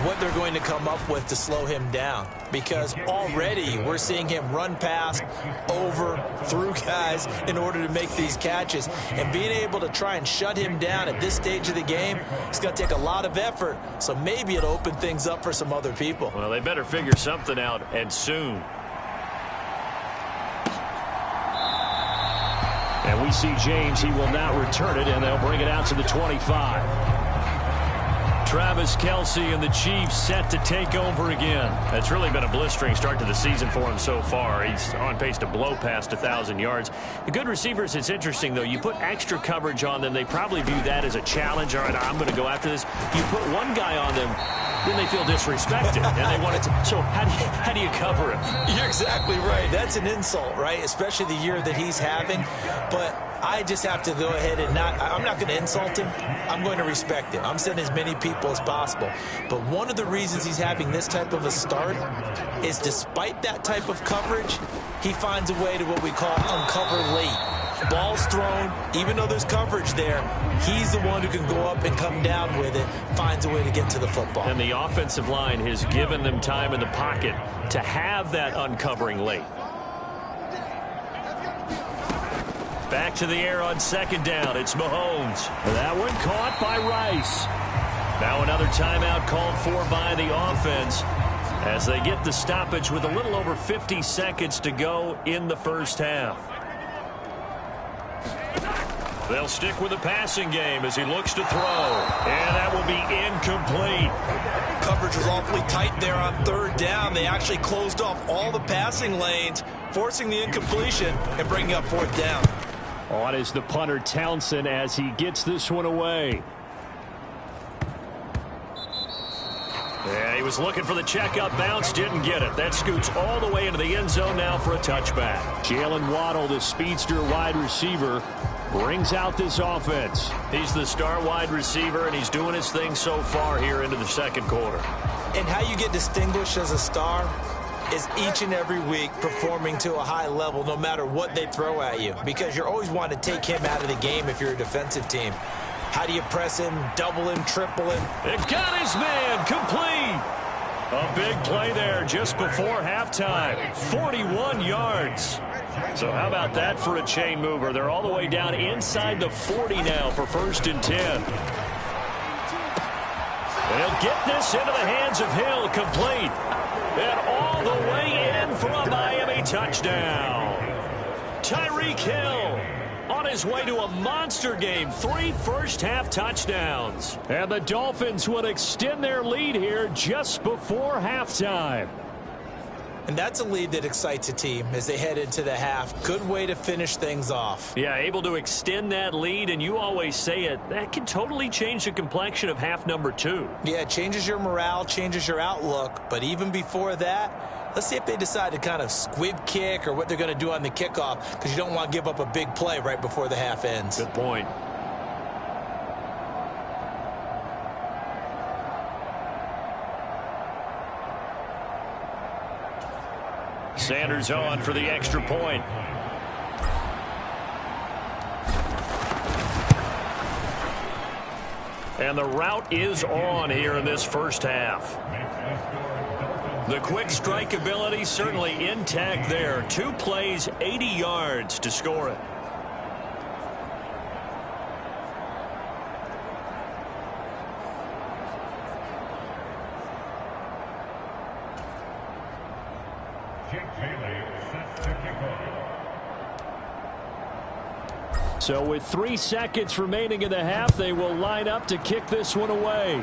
what they're going to come up with to slow him down, because already we're seeing him run past, over, through guys in order to make these catches. And being able to try and shut him down at this stage of the game, it's going to take a lot of effort. So maybe it'll open things up for some other people. Well, they better figure something out, and soon. And we see James. He will not return it, and they'll bring it out to the 25. Travis Kelce and the Chiefs set to take over again. It's really been a blistering start to the season for him so far. He's on pace to blow past 1,000 yards. The good receivers, it's interesting, though. You put extra coverage on them, they probably view that as a challenge. All right, I'm going to go after this. You put one guy on them, then they feel disrespected, and they want it to. So how do you cover him? You're exactly right. That's an insult, right? Especially the year that he's having. But I just have to go ahead and I'm not going to insult him. I'm going to respect him. I'm sending as many people as possible. But one of the reasons he's having this type of a start is despite that type of coverage, he finds a way to what we call uncover late. Ball's thrown, even though there's coverage there, he's the one who can go up and come down with it, finds a way to get to the football. And the offensive line has given them time in the pocket to have that uncovering late. Back to the air on second down. It's Mahomes. That one caught by Rice. Now another timeout called for by the offense as they get the stoppage with a little over 50 seconds to go in the first half. They'll stick with the passing game as he looks to throw. And that will be incomplete. Coverage was awfully tight there on third down. They actually closed off all the passing lanes, forcing the incompletion and bringing up fourth down. On is the punter Townsend as he gets this one away. Yeah, he was looking for the checkup bounce, didn't get it. That scoots all the way into the end zone now for a touchback. Jalen Waddle, the speedster wide receiver, brings out this offense. He's the star wide receiver, and he's doing his thing so far here into the second quarter. And how you get distinguished as a star is each and every week performing to a high level no matter what they throw at you, because you're always wanting to take him out of the game if you're a defensive team. How do you press him, double him, triple him? It got his man complete. A big play there just before halftime. 41 yards. So how about that for a chain mover? They're all the way down inside the 40 now for 1st and 10. They'll get this into the hands of Hill, complete. And all the way in for a Miami touchdown. Tyreek Hill on his way to a monster game. 3 first-half touchdowns. And the Dolphins will extend their lead here just before halftime. And that's a lead that excites a team as they head into the half. Good way to finish things off. Yeah, able to extend that lead, and you always say it, that can totally change the complexion of half number 2. Yeah, it changes your morale, changes your outlook. But even before that, let's see if they decide to kind of squib kick or what they're going to do on the kickoff, because you don't want to give up a big play right before the half ends. Good point. Sanders on for the extra point. And the route is on here in this first half. The quick strike ability certainly intact there. 2 plays, 80 yards to score it. So with 3 seconds remaining in the half, they will line up to kick this one away.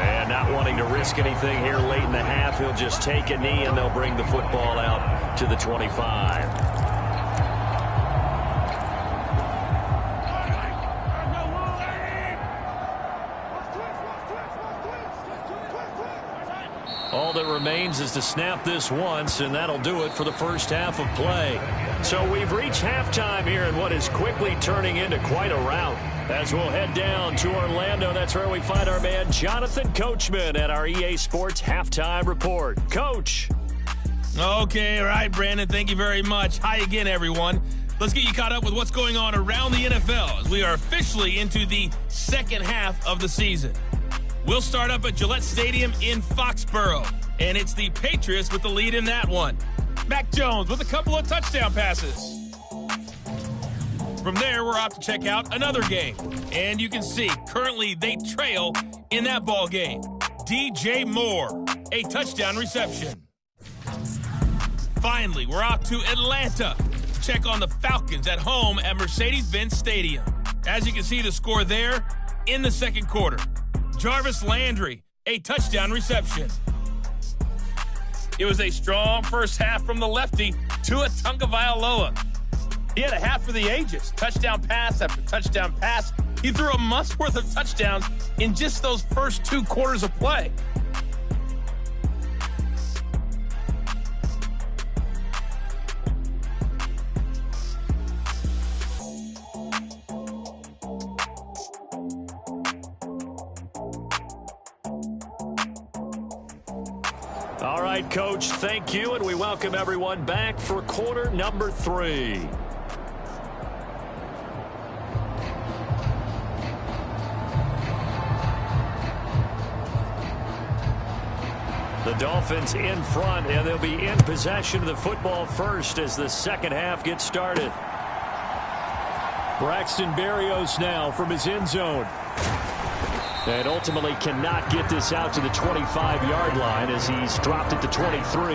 And that willing to risk anything here late in the half. He'll just take a knee, and they'll bring the football out to the 25. All that remains is to snap this once, and that'll do it for the first half of play. So we've reached halftime here in what is quickly turning into quite a rout. As we'll head down to Orlando, that's where we find our man Jonathan Coachman at our EA Sports Halftime Report. Coach. Okay, all right, Brandon, thank you very much. Hi again, everyone. Let's get you caught up with what's going on around the NFL as we are officially into the second half of the season. We'll start up at Gillette Stadium in Foxborough, and it's the Patriots with the lead in that one. Mac Jones with a couple of touchdown passes. From there, we're off to check out another game, and you can see currently they trail in that ball game. DJ Moore, a touchdown reception. Finally, we're off to Atlanta to check on the Falcons at home at Mercedes-Benz Stadium. As you can see, the score there in the second quarter. Jarvis Landry, a touchdown reception. It was a strong first half from the lefty, Tua Tagovailoa. He had a half for the ages. Touchdown pass after touchdown pass. He threw a month's worth of touchdowns in just those first 2 quarters of play. All right, Coach, thank you, and we welcome everyone back for quarter number 3. The Dolphins in front, and they'll be in possession of the football first as the second half gets started. Braxton Berrios now from his end zone. And ultimately cannot get this out to the 25-yard line as he's dropped it to 23.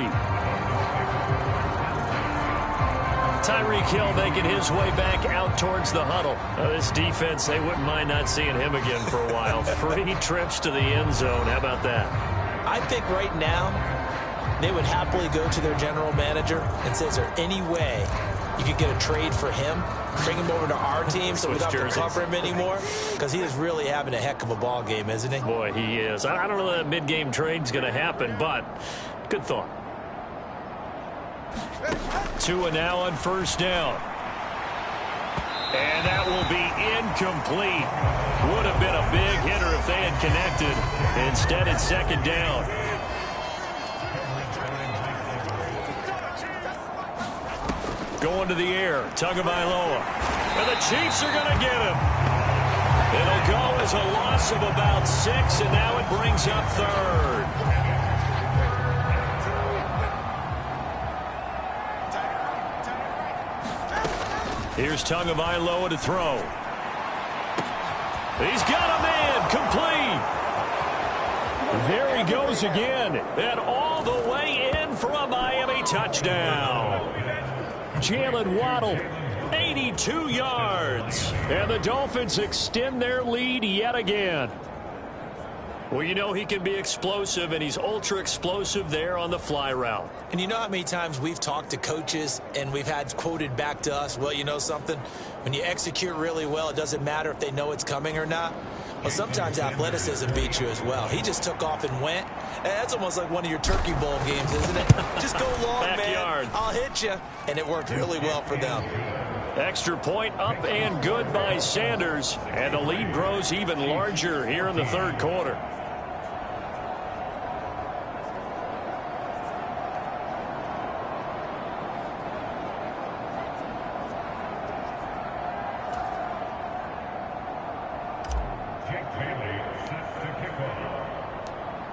Tyreek Hill making his way back out towards the huddle. This defense, they wouldn't mind not seeing him again for a while. 3 trips to the end zone. How about that? I think right now they would happily go to their general manager and say, is there any way you could get a trade for him? Bring him over to our team so we don't have to cover him anymore? Because he is really having a heck of a ball game, isn't he? Boy, he is. I don't know that mid-game trade's going to happen, but good thought. Tua now on first down. And that will be incomplete. Would have been a big hitter if they had connected. Instead, it's second down. Going to the air, Tagovailoa. And the Chiefs are going to get him. It'll go as a loss of about 6, and now it brings up third. Here's Tagovailoa to throw. He's got a man complete. There he goes again, and all the way in for a Miami touchdown. Jalen Waddle, 82 yards. And the Dolphins extend their lead yet again. Well, you know he can be explosive, and he's ultra-explosive there on the fly route. And you know how many times we've talked to coaches and we've had quoted back to us, well, you know something? When you execute really well, it doesn't matter if they know it's coming or not. Well, sometimes athleticism beats you as well. He just took off and went. That's almost like one of your Turkey Bowl games, isn't it? Just go long, Backyard. man. I'll hit you. And it worked really well for them. Extra point up and good by Sanders. And the lead grows even larger here in the third quarter.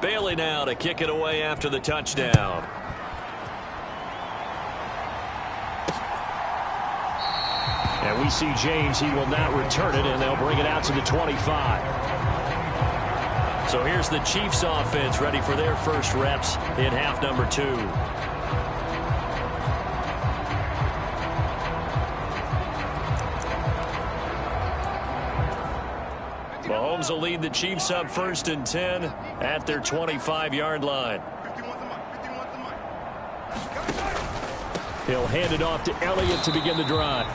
Bailey now to kick it away after the touchdown. And we see James. He will not return it, and they'll bring it out to the 25. So here's the Chiefs offense ready for their first reps in half number 2. Mahomes will lead the Chiefs up 1st and 10 at their 25-yard line. He'll hand it off to Elliott to begin the drive.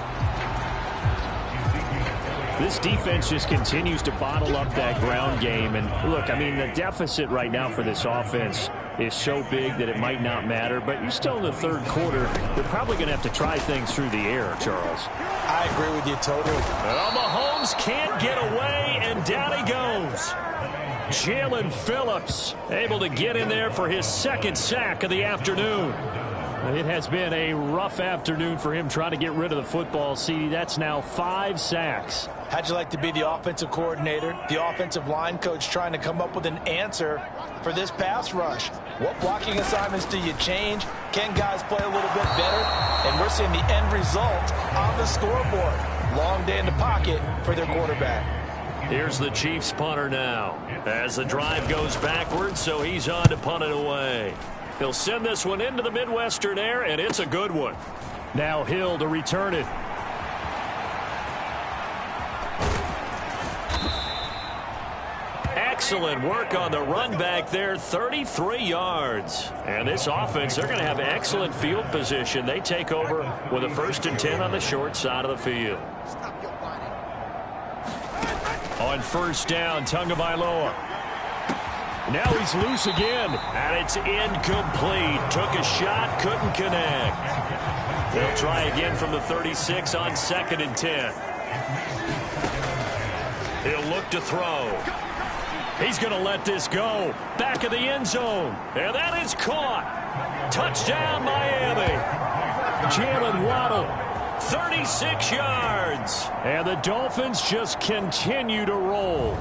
This defense just continues to bottle up that ground game. And look, I mean, the deficit right now for this offense is so big that it might not matter. But you're still in the third quarter. They're probably going to have to try things through the air, Charles. I agree with you totally. Well, Mahomes can't get away, and down he goes. Jalen Phillips able to get in there for his 2nd sack of the afternoon. It has been a rough afternoon for him trying to get rid of the football. See, that's now 5 sacks. How'd you like to be the offensive coordinator, the offensive line coach, trying to come up with an answer for this pass rush? What blocking assignments do you change? Can guys play a little bit better? And we're seeing the end result on the scoreboard. Long day in the pocket for their quarterback. Here's the Chiefs punter now as the drive goes backwards, so he's on to punt it away. He'll send this one into the Midwestern air, and it's a good one. Now Hill to return it. Excellent work on the run back there, 33 yards. And this offense, they're going to have excellent field position. They take over with a 1st and 10 on the short side of the field. On 1st down, Tagovailoa. Now he's loose again, and it's incomplete. Took a shot, couldn't connect. They'll try again from the 36 on 2nd and 10. He'll look to throw. He's going to let this go. Back of the end zone. And that is caught. Touchdown, Miami. Jalen Waddle. 36 yards. And the Dolphins just continue to roll.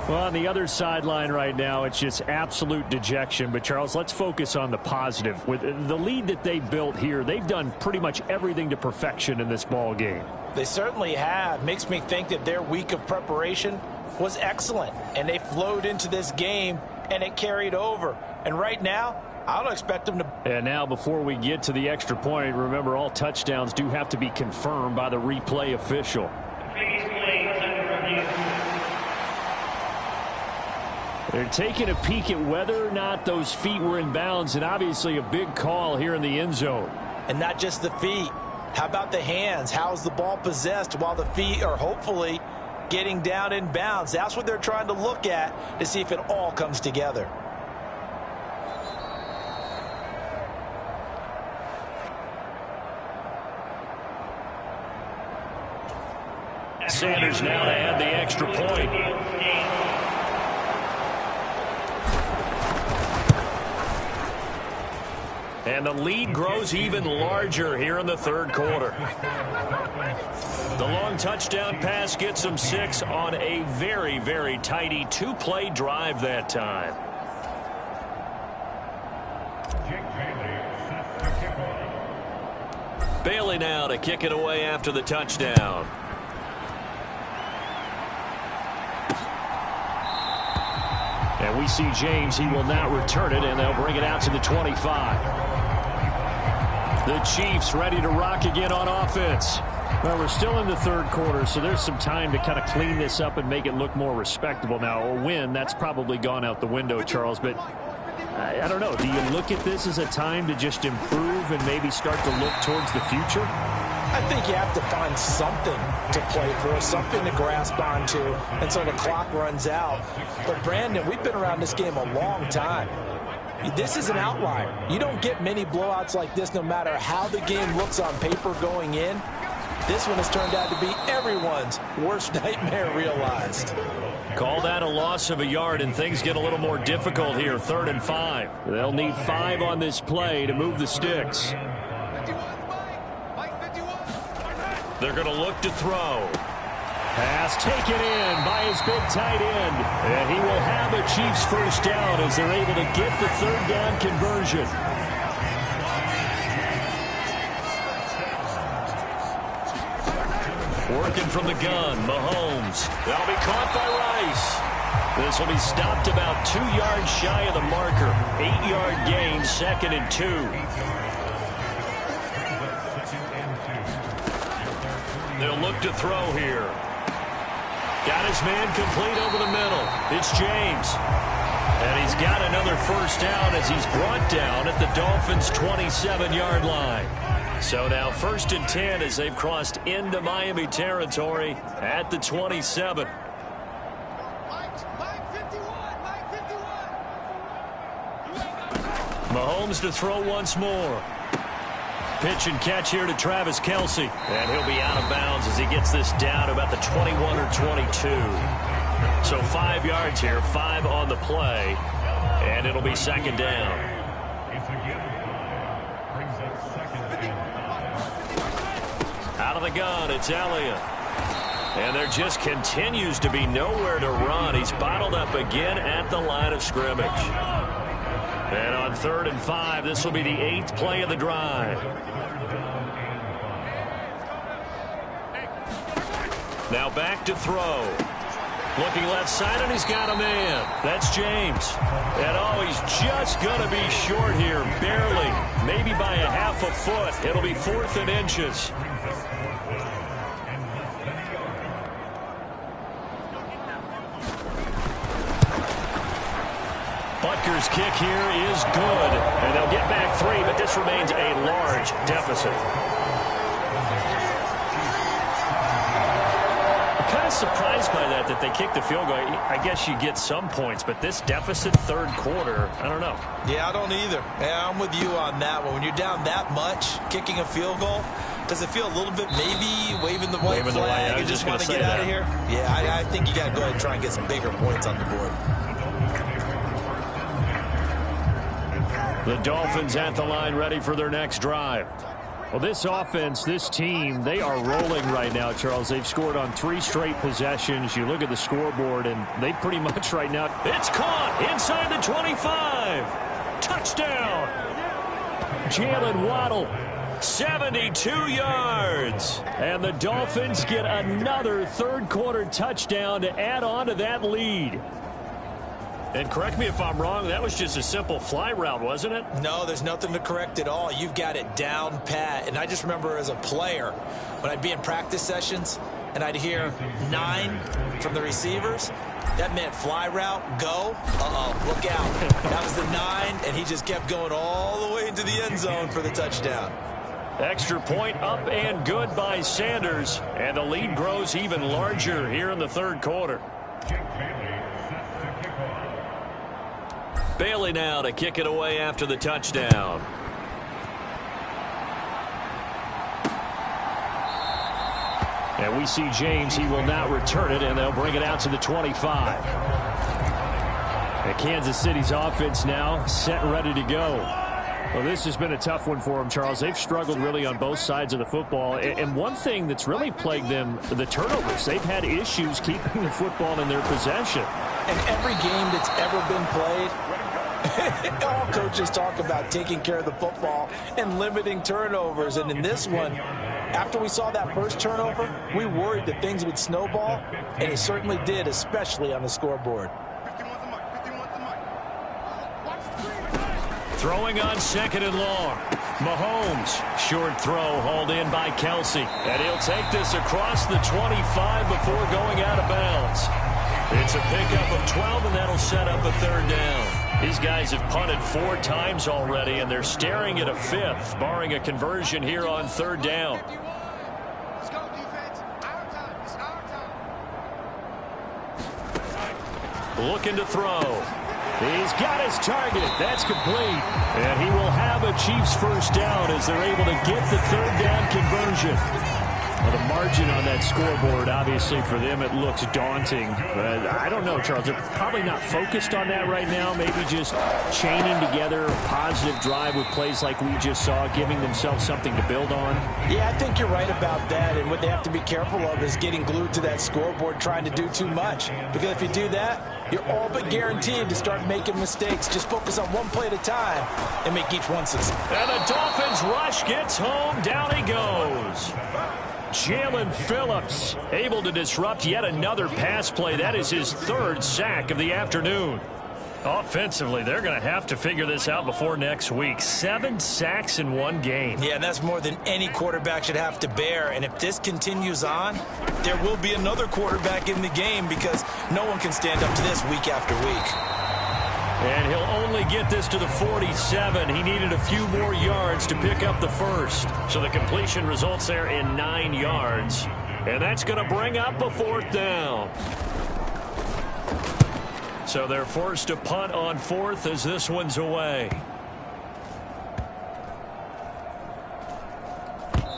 Well, on the other sideline right now, it's just absolute dejection. But, Charles, let's focus on the positive. With the lead that they built here, they've done pretty much everything to perfection in this ball game. They certainly have. Makes me think that their week of preparation was excellent. And they flowed into this game, and it carried over. And right now, I don't expect them to. And now, before we get to the extra point, remember, all touchdowns do have to be confirmed by the replay official. They're taking a peek at whether or not those feet were in bounds, and obviously a big call here in the end zone. And not just the feet. How about the hands? How's the ball possessed while the feet are hopefully getting down in bounds? That's what they're trying to look at to see if it all comes together. Sanders now to add the extra point. And the lead grows even larger here in the third quarter. The long touchdown pass gets them 6 on a very, very tidy 2-play drive that time. Bailey now to kick it away after the touchdown. And we see James. He will not return it, and they'll bring it out to the 25. The Chiefs ready to rock again on offense. Well, we're still in the third quarter, so there's some time to kind of clean this up and make it look more respectable. Now, a win, that's probably gone out the window, Charles, but I don't know. Do you look at this as a time to just improve and maybe start to look towards the future? I think you have to find something to play for, something to grasp onto until the clock runs out. But, Brandon, we've been around this game a long time. This is an outlier. You don't get many blowouts like this no matter how the game looks on paper going in. This one has turned out to be everyone's worst nightmare realized. Call that a loss of a yard, and things get a little more difficult here. 3rd and 5. They'll need 5 on this play to move the sticks. They're going to look to throw. Pass taken in by his big tight end. And he will have a Chiefs first down as they're able to get the 3rd down conversion. Working from the gun, Mahomes. That'll be caught by Rice. This will be stopped about 2 yards shy of the marker. 8-yard gain, 2nd and 2. They'll look to throw here. Got his man complete over the middle. It's James. And he's got another first down as he's brought down at the Dolphins' 27-yard line. So now 1st and 10 as they've crossed into Miami territory at the 27. Mahomes to throw once more. Pitch and catch here to Travis Kelce. And he'll be out of bounds as he gets this down to about the 21 or 22. So 5 yards here, 5 on the play. And it'll be 2nd down. Out of the gun, it's Elliott. And there just continues to be nowhere to run. He's bottled up again at the line of scrimmage. And on 3rd and 5, this will be the 8th play of the drive. Now back to throw. Looking left side, and he's got a man. That's James. And oh, he's just going to be short here, barely. Maybe by a half a foot. It'll be 4th and inches. Butker's kick here is good. And they'll get back 3, but this remains a large deficit. Kind of surprised by that they kicked the field goal. I guess you get some points, but this deficit 3rd quarter, I don't know. Yeah, I don't either. Yeah, I'm with you on that one. When you're down that much, kicking a field goal, does it feel a little bit maybe waving the white flag and just want to get out of here? Yeah, I think you got to go ahead and try and get some bigger points on the board. The Dolphins at the line ready for their next drive. Well, this offense, this team, they are rolling right now, Charles. They've scored on 3 straight possessions. You look at the scoreboard, and they pretty much right now. It's caught inside the 25. Touchdown. Jalen Waddle, 72 yards. And the Dolphins get another 3rd quarter touchdown to add on to that lead. And correct me if I'm wrong, that was just a simple fly route, wasn't it? No, there's nothing to correct at all. You've got it down pat. And I just remember as a player, when I'd be in practice sessions and I'd hear 9 from the receivers, that meant fly route, go. Look out. That was the 9, and he just kept going all the way into the end zone for the touchdown. Extra point up and good by Sanders. And the lead grows even larger here in the 3rd quarter. Bailey now to kick it away after the touchdown. And we see James. He will now return it, and they'll bring it out to the 25. And Kansas City's offense now set and ready to go. Well, this has been a tough one for them, Charles. They've struggled really on both sides of the football. And one thing that's really plagued them, the turnovers. They've had issues keeping the football in their possession. And every game that's ever been played, all coaches talk about taking care of the football and limiting turnovers. And in this one, after we saw that first turnover, we worried that things would snowball, and it certainly did, especially on the scoreboard. Throwing on 2nd and long. Mahomes, short throw hauled in by Kelce. And he'll take this across the 25 before going out of bounds. It's a pickup of 12, and that'll set up a 3rd down. These guys have punted 4 times already, and they're staring at a 5th, barring a conversion here on 3rd down. Let's go, defense. Our time. It's our time. Looking to throw. He's got his target. That's complete. And he will have a Chiefs first down as they're able to get the 3rd down conversion. Well, the margin on that scoreboard, obviously, for them, it looks daunting. But I don't know, Charles. They're probably not focused on that right now. Maybe just chaining together a positive drive with plays like we just saw, giving themselves something to build on. Yeah, I think you're right about that. And what they have to be careful of is getting glued to that scoreboard, trying to do too much. Because if you do that, you're all but guaranteed to start making mistakes. Just focus on one play at a time and make each one succeed. And the Dolphins rush gets home. Down he goes. Jalen Phillips able to disrupt yet another pass play. That is his 3rd sack of the afternoon. Offensively, they're going to have to figure this out before next week. 7 sacks in one game. Yeah, that's more than any quarterback should have to bear. And if this continues on, there will be another quarterback in the game because no one can stand up to this week after week. And he'll only get this to the 47. He needed a few more yards to pick up the first. So the completion results there in 9 yards. And that's going to bring up a 4th down. So they're forced to punt on 4th as this one's away.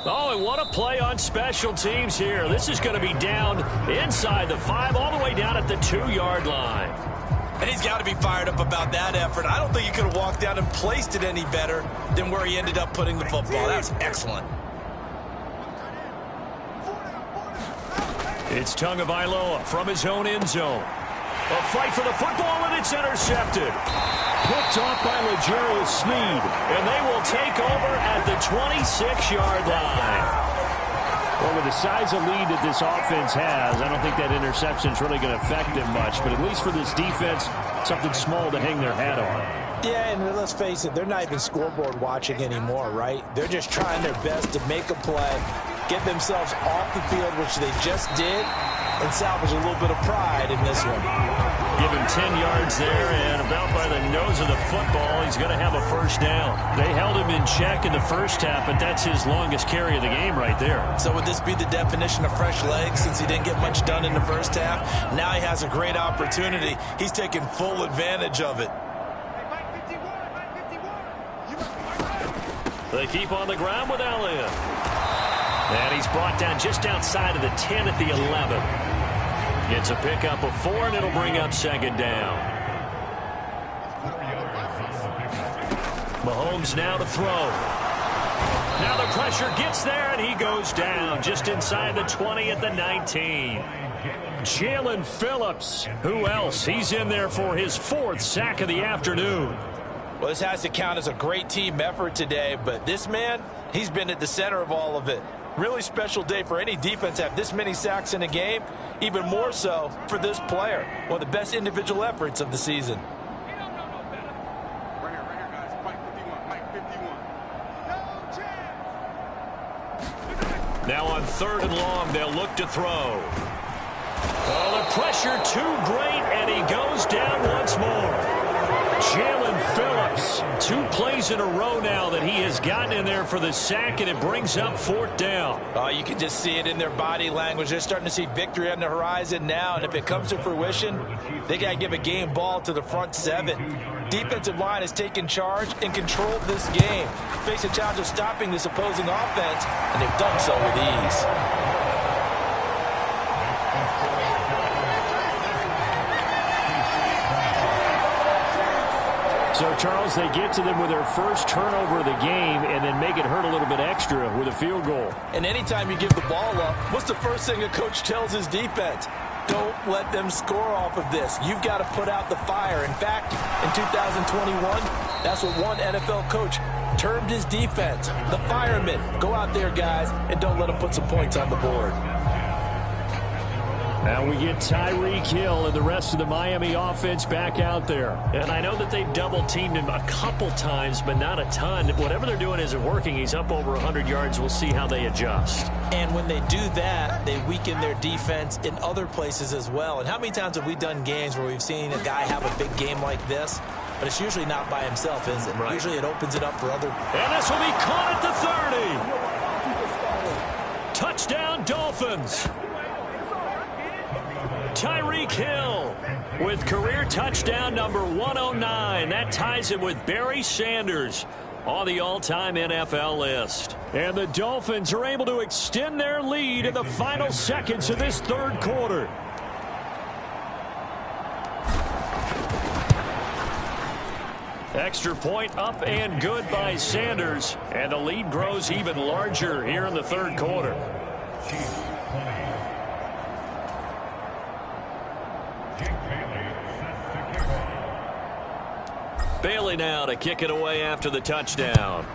Oh, and what a play on special teams here. This is going to be down inside the 5, all the way down at the 2-yard line. And he's got to be fired up about that effort. I don't think he could have walked down and placed it any better than where he ended up putting the football. That was excellent. It's Tagovailoa from his own end zone. A fight for the football, and it's intercepted. Picked off by L'Jarius Sneed, and they will take over at the 26-yard line. Well, with the size of lead that this offense has, I don't think that interception is really going to affect them much. But at least for this defense, something small to hang their hat on. Yeah, and let's face it, they're not even scoreboard watching anymore, right? They're just trying their best to make a play, get themselves off the field, which they just did, and salvage a little bit of pride in this one. Give him 10 yards there, and about by the nose of the football, he's going to have a 1st down. They held him in check in the first half, but that's his longest carry of the game right there. So would this be the definition of fresh legs since he didn't get much done in the first half? Now he has a great opportunity. He's taking full advantage of it. They keep on the ground with Elliott. And he's brought down just outside of the 10 at the 11. Gets a pickup of 4, and it'll bring up 2nd down. Mahomes now to throw. Now the pressure gets there, and he goes down just inside the 20 at the 19. Jalen Phillips. Who else? He's in there for his 4th sack of the afternoon. Well, this has to count as a great team effort today, but this man, he's been at the center of all of it. Really special day for any defense to have this many sacks in a game, even more so for this player. One of the best individual efforts of the season. Now on 3rd and long, they'll look to throw. Oh, the pressure too great, and he goes down once more. Jalen Phillips, 2 plays in a row now that he has gotten in there for the sack, and it brings up 4th down. You can just see it in their body language. They're starting to see victory on the horizon now, and if it comes to fruition, they got to give a game ball to the front 7. Defensive line has taken charge and controlled this game. Face a challenge of stopping this opposing offense, and they've done so with ease. So, Charles, they get to them with their first turnover of the game and then make it hurt a little bit extra with a field goal. And anytime you give the ball up, what's the first thing a coach tells his defense? Don't let them score off of this. You've got to put out the fire. In fact, in 2021, that's what one NFL coach termed his defense. The firemen. Go out there, guys, and don't let them put some points on the board. Now we get Tyreek Hill and the rest of the Miami offense back out there. And I know that they've double-teamed him a couple times, but not a ton. Whatever they're doing isn't working. He's up over 100 yards. We'll see how they adjust. And when they do that, they weaken their defense in other places as well. And how many times have we done games where we've seen a guy have a big game like this? But it's usually not by himself, is it? Right. Usually it opens it up for other. And this will be caught at the 30. Touchdown, Dolphins. Tyreek Hill with career touchdown number 109. That ties him with Barry Sanders on the all-time NFL list. And the Dolphins are able to extend their lead in the final seconds of this 3rd quarter. Extra point up and good by Sanders. And the lead grows even larger here in the 3rd quarter. Bailey now to kick it away after the touchdown.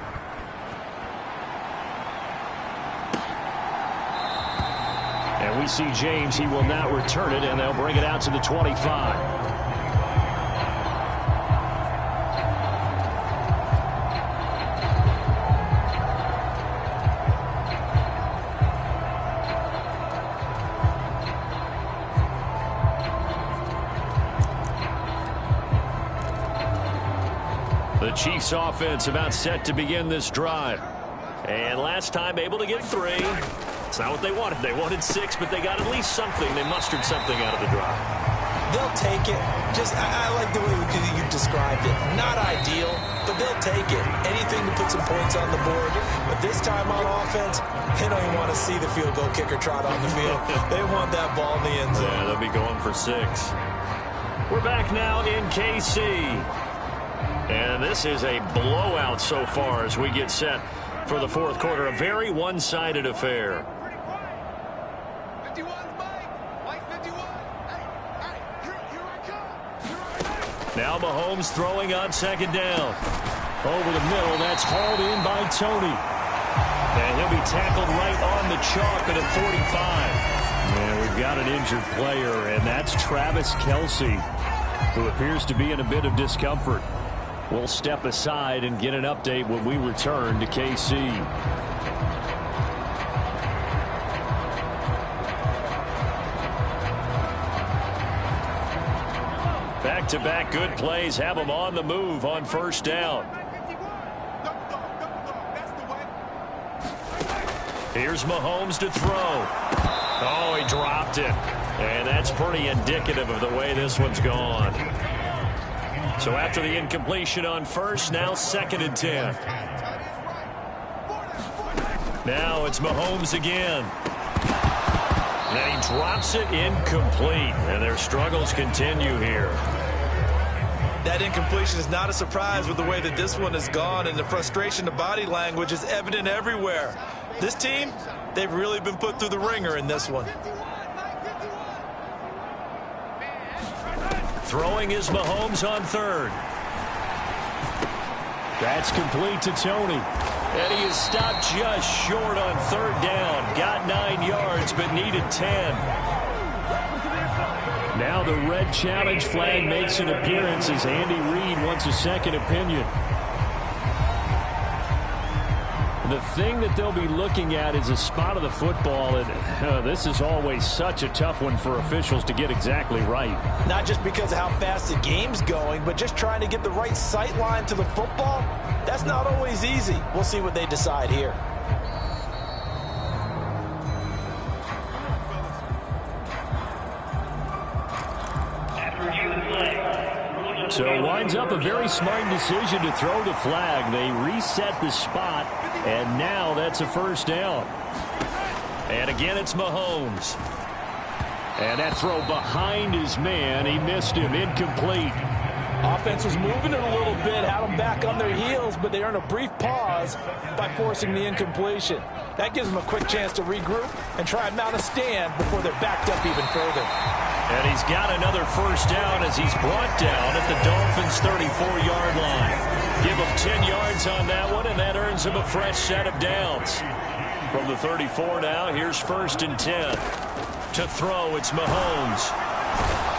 And we see James. He will not return it, and they'll bring it out to the 25. The Chiefs offense about set to begin this drive. And last time able to get 3. It's not what they wanted. They wanted 6, but they got at least something. They mustered something out of the drive. They'll take it. I like the way you described it. Not ideal, but they'll take it. Anything to put some points on the board. But this time on offense, they don't even want to see the field goal kicker trot on the field. They want that ball in the end zone. Yeah, they'll be going for 6. We're back now in KC. And this is a blowout so far as we get set for the fourth quarter. A very one-sided affair. 51, Mike 51. Here I come. Now Mahomes throwing on second down. Over the middle, that's hauled in by Tony. And he'll be tackled right on the chalk at a 45. And we've got an injured player, and that's Travis Kelce, who appears to be in a bit of discomfort. We'll step aside and get an update when we return to KC. Back-to-back good plays have them on the move on first down. Here's Mahomes to throw. Oh, he dropped it. And that's pretty indicative of the way this one's gone. So after the incompletion on first, now 2nd and 10. Now it's Mahomes again. Then he drops it incomplete. And their struggles continue here. That incompletion is not a surprise with the way that this one has gone, and the frustration, the body language is evident everywhere. This team, they've really been put through the ringer in this one. Throwing is Mahomes on 3rd. That's complete to Tony. And he is stopped just short on 3rd down. Got 9 yards, but needed 10. Now the red challenge flag makes an appearance as Andy Reid wants a second opinion. The thing that they'll be looking at is a spot of the football, and this is always such a tough one for officials to get exactly right. Not just because of how fast the game's going, but just trying to get the right sight line to the football. That's not always easy. We'll see what they decide here. So it winds up a very smart decision to throw the flag. They reset the spot, and now that's a first down. And again, it's Mahomes. And that throw behind his man. He missed him. Incomplete. Offense was moving it a little bit, had them back on their heels, but they earned a brief pause by forcing the incompletion. That gives them a quick chance to regroup and try and mount a stand before they're backed up even further. And he's got another first down as he's brought down at the Dolphins' 34-yard line. Give him 10 yards on that one, and that earns him a fresh set of downs. From the 34 now, here's 1st and 10. To throw, it's Mahomes.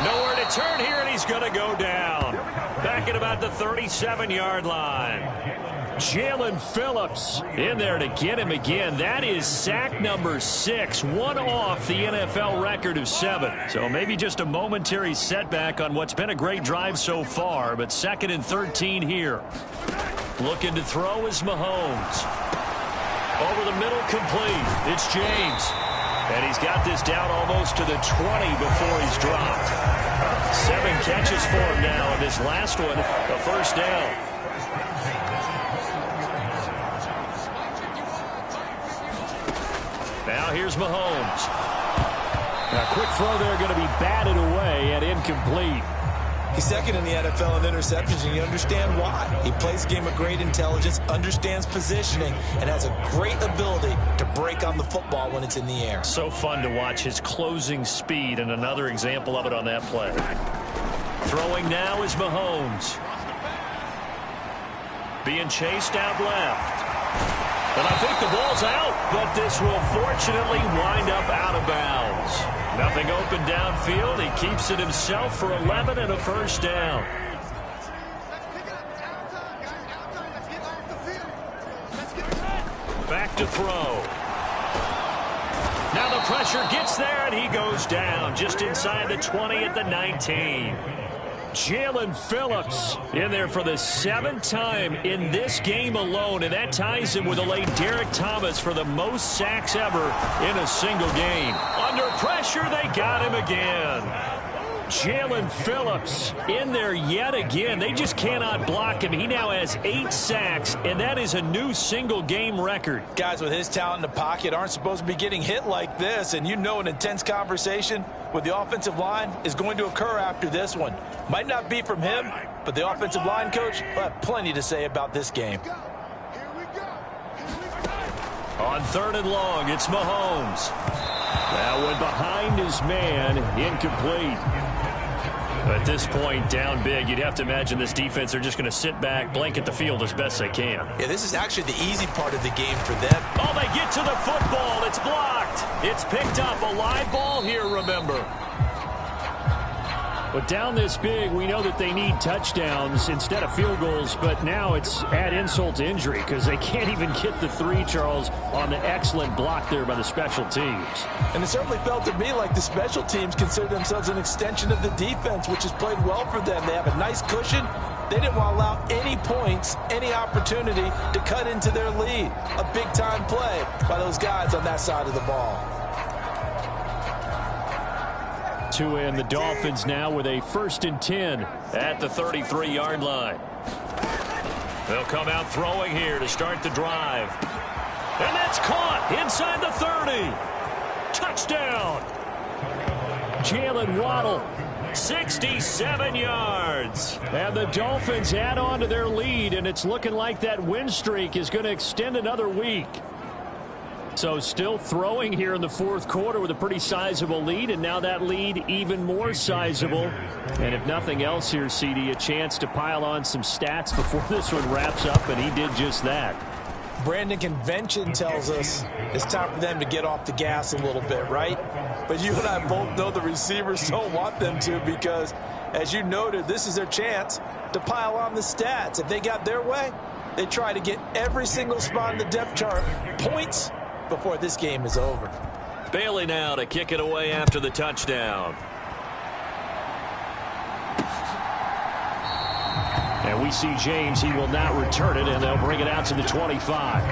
Nowhere to turn here, and he's going to go down. Back at about the 37-yard line. Jalen Phillips in there to get him again. That is sack number 6, one off the NFL record of 7. So maybe just a momentary setback on what's been a great drive so far, but 2nd and 13 here. Looking to throw is Mahomes. Over the middle, complete. It's James. And he's got this down almost to the 20 before he's dropped. 7 catches for him now, and this last one, a first down. Now here's Mahomes. Now, quick throw there going to be batted away and incomplete. He's 2nd in the NFL in interceptions, and you understand why. He plays a game of great intelligence, understands positioning, and has a great ability to break on the football when it's in the air. So fun to watch his closing speed, and another example of it on that play. Throwing now is Mahomes. Being chased out left. And I think the ball's out, but this will fortunately wind up out of bounds. Nothing open downfield. He keeps it himself for 11 and a first down. Back to throw. Now the pressure gets there, and he goes down just inside the 20 at the 19. Jalen Phillips in there for the 7th time in this game alone, and that ties him with the late Derek Thomas for the most sacks ever in a single game. Under pressure, they got him again. Jalen Phillips in there yet again. They just cannot block him. He now has 8 sacks, and that is a new single-game record. Guys with his talent in the pocket aren't supposed to be getting hit like this, and you know an intense conversation with the offensive line is going to occur after this one. Might not be from him, but the offensive line coach will have plenty to say about this game. On 3rd and long, it's Mahomes. That one behind his man, incomplete. At this point, down big, you'd have to imagine this defense are just going to sit back, blanket the field as best they can. Yeah, this is actually the easy part of the game for them. Oh, they get to the football. It's blocked. It's picked up. A live ball here, remember. But down this big, we know that they need touchdowns instead of field goals, but now it's add insult to injury because they can't even get the 3, Charles, on the excellent block there by the special teams. And it certainly felt to me like the special teams consider themselves an extension of the defense, which has played well for them. They have a nice cushion. They didn't want to allow any points, any opportunity to cut into their lead. A big-time play by those guys on that side of the ball. And the Dolphins now with a 1st and 10 at the 33-yard line. They'll come out throwing here to start the drive. And that's caught inside the 30. Touchdown. Jalen Waddle, 67 yards. And the Dolphins add on to their lead, and it's looking like that win streak is going to extend another week. So still throwing here in the 4th quarter with a pretty sizable lead, and now that lead even more sizable. And if nothing else here, CD, a chance to pile on some stats before this one wraps up, and he did just that. Brandon, convention tells us it's time for them to get off the gas a little bit, right? But you and I both know the receivers don't want them to because, as you noted, this is their chance to pile on the stats. If they got their way, they try to get every single spot in the depth chart points before this game is over. Bailey now to kick it away after the touchdown. And we see James. He will not return it, and they'll bring it out to the 25.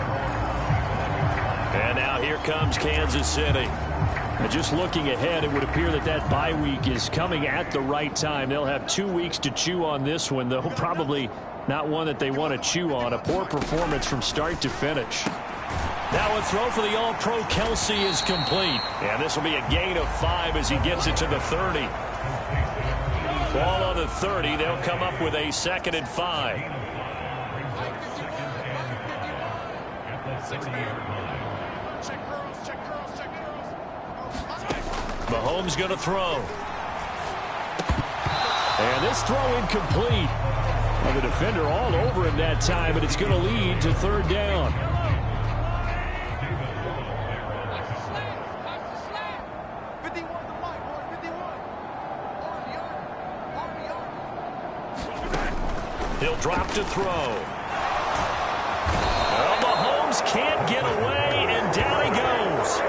And now here comes Kansas City. And just looking ahead, it would appear that that bye week is coming at the right time. They'll have 2 weeks to chew on this one, though probably not one that they want to chew on. A poor performance from start to finish. Now a throw for the All-Pro Kelsey is complete. And this will be a gain of 5 as he gets it to the 30. Ball on the 30. They'll come up with a 2nd and 5. Mahomes going to throw. And this throw incomplete. Well, the defender all over him that time, but it's going to lead to 3rd down. He'll drop to throw. Well, Mahomes can't get away, and down he goes.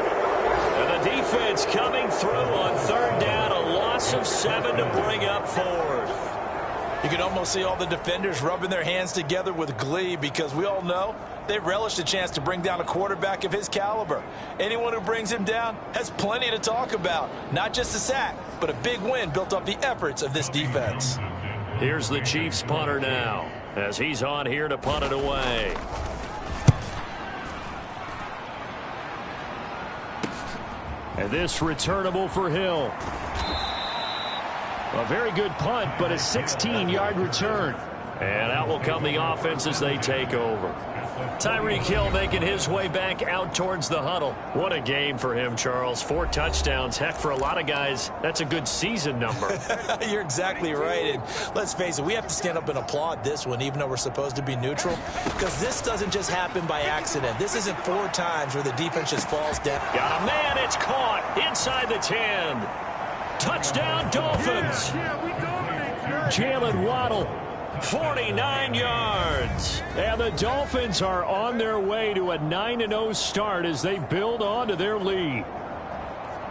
And the defense coming through on 3rd down, a loss of 7 to bring up 4th. You can almost see all the defenders rubbing their hands together with glee because we all know they relish the chance to bring down a quarterback of his caliber. Anyone who brings him down has plenty to talk about. Not just a sack, but a big win built off the efforts of this defense. Here's the Chiefs punter now as he's on here to punt it away. And this returnable for Hill. A very good punt, but a 16-yard return. And out will come the offense as they take over. Tyreek Hill making his way back out towards the huddle. What a game for him, Charles. 4 touchdowns. Heck, for a lot of guys, that's a good season number. You're exactly right. And let's face it, we have to stand up and applaud this one, even though we're supposed to be neutral, because this doesn't just happen by accident. This isn't 4 times where the defense just falls down. Got a man. It's caught inside the 10. Touchdown, Dolphins. Jalen Waddle. 49 yards. And the Dolphins are on their way to a 9-0 start as they build on to their lead.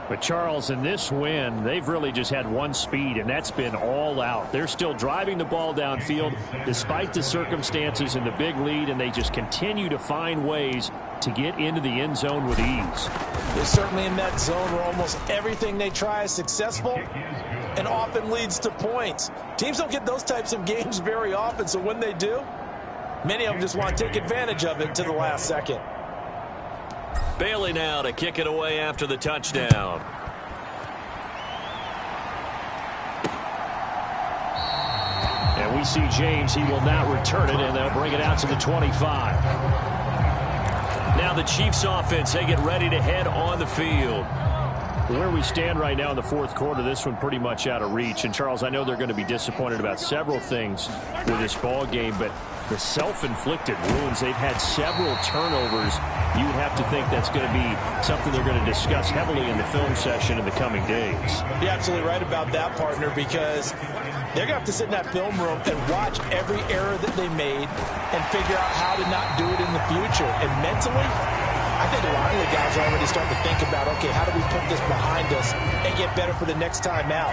But, Charles, in this win, they've really just had one speed, and that's been all out. They're still driving the ball downfield despite the circumstances and the big lead, and they just continue to find ways to get into the end zone with ease. They're certainly in that zone where almost everything they try is successful and often leads to points. Teams don't get those types of games very often, so when they do, many of them just want to take advantage of it to the last second. Bailey now to kick it away after the touchdown. And we see James. He will not return it, and they'll bring it out to the 25. Now the Chiefs offense, they get ready to head on the field. Where we stand right now in the fourth quarter, this one pretty much out of reach. And, Charles, I know they're going to be disappointed about several things with this ball game, but the self-inflicted wounds, they've had several turnovers. You would have to think that's going to be something they're going to discuss heavily in the film session in the coming days. You're absolutely right about that, partner, because they're going to have to sit in that film room and watch every error that they made and figure out how to not do it in the future. And mentally, I think a lot of the guys are already starting to think about, okay, how do we put this behind us and get better for the next time out?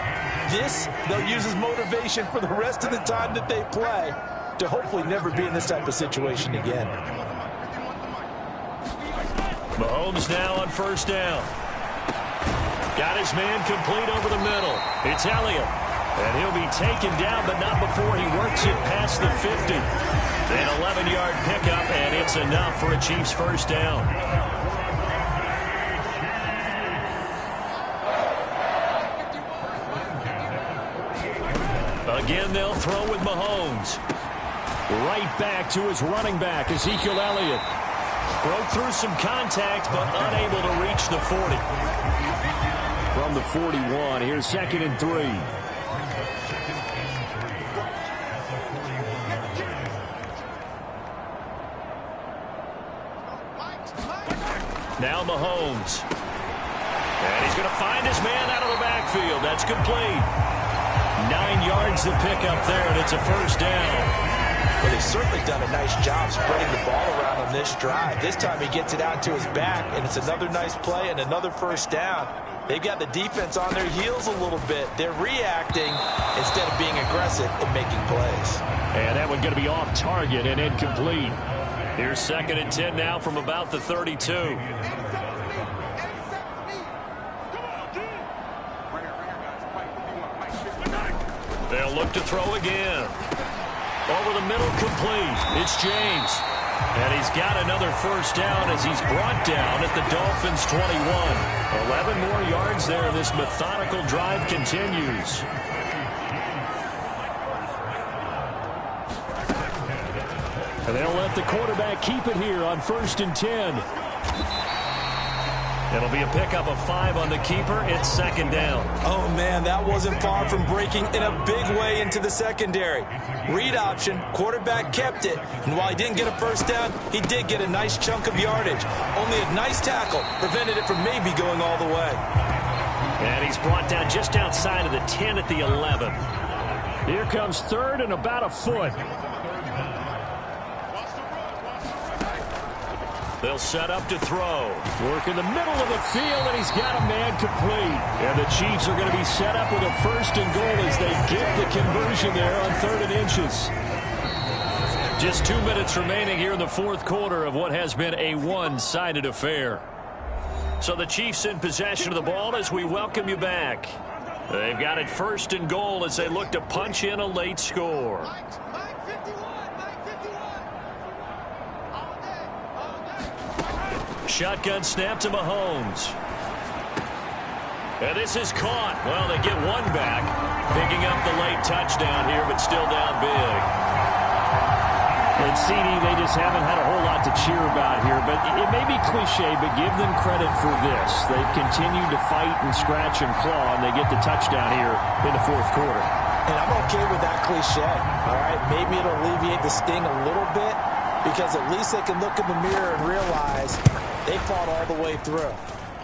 This, they'll use as motivation for the rest of the time that they play to hopefully never be in this type of situation again. Mahomes now on first down. Got his man complete over the middle. It's Elliott. And he'll be taken down, but not before he works it past the 50. An 11-yard pickup, and it's enough for a Chiefs first down. Again, they'll throw with Mahomes. Right back to his running back, Ezekiel Elliott. Broke through some contact, but unable to reach the 40. From the 41, here's 2nd and 3. Now Mahomes. And he's going to find his man out of the backfield. That's complete. 9 yards to pick up there, and it's a first down. Well, they've certainly done a nice job spreading the ball around on this drive. This time he gets it out to his back, and it's another nice play and another first down. They've got the defense on their heels a little bit. They're reacting instead of being aggressive and making plays. And that one going to be off target and incomplete. Here's 2nd and 10 now from about the 32. They'll look to throw again. Over the middle, complete. It's James. And he's got another first down as he's brought down at the Dolphins' 21. 11 more yards there. This methodical drive continues. And they'll let the quarterback keep it here on 1st and 10. It'll be a pickup of 5 on the keeper. It's 2nd down. Oh, man, that wasn't far from breaking in a big way into the secondary. Read option, quarterback kept it. And while he didn't get a first down, he did get a nice chunk of yardage. Only a nice tackle prevented it from maybe going all the way. And he's brought down just outside of the 10 at the 11. Here comes 3rd and about a foot. They'll set up to throw. Work in the middle of the field, and he's got a man complete. And the Chiefs are going to be set up with a 1st and goal as they get the conversion there on 3rd and inches. Just 2 minutes remaining here in the fourth quarter of what has been a one-sided affair. So the Chiefs in possession of the ball as we welcome you back. They've got it 1st and goal as they look to punch in a late score. Shotgun snap to Mahomes. And this is caught. Well, they get one back. Picking up the late touchdown here, but still down big. And CD, they just haven't had a whole lot to cheer about here. But it may be cliche, but give them credit for this. They've continued to fight and scratch and claw, and they get the touchdown here in the fourth quarter. And I'm okay with that cliche. All right, maybe it'll alleviate the sting a little bit because at least they can look in the mirror and realize they fought all the way through.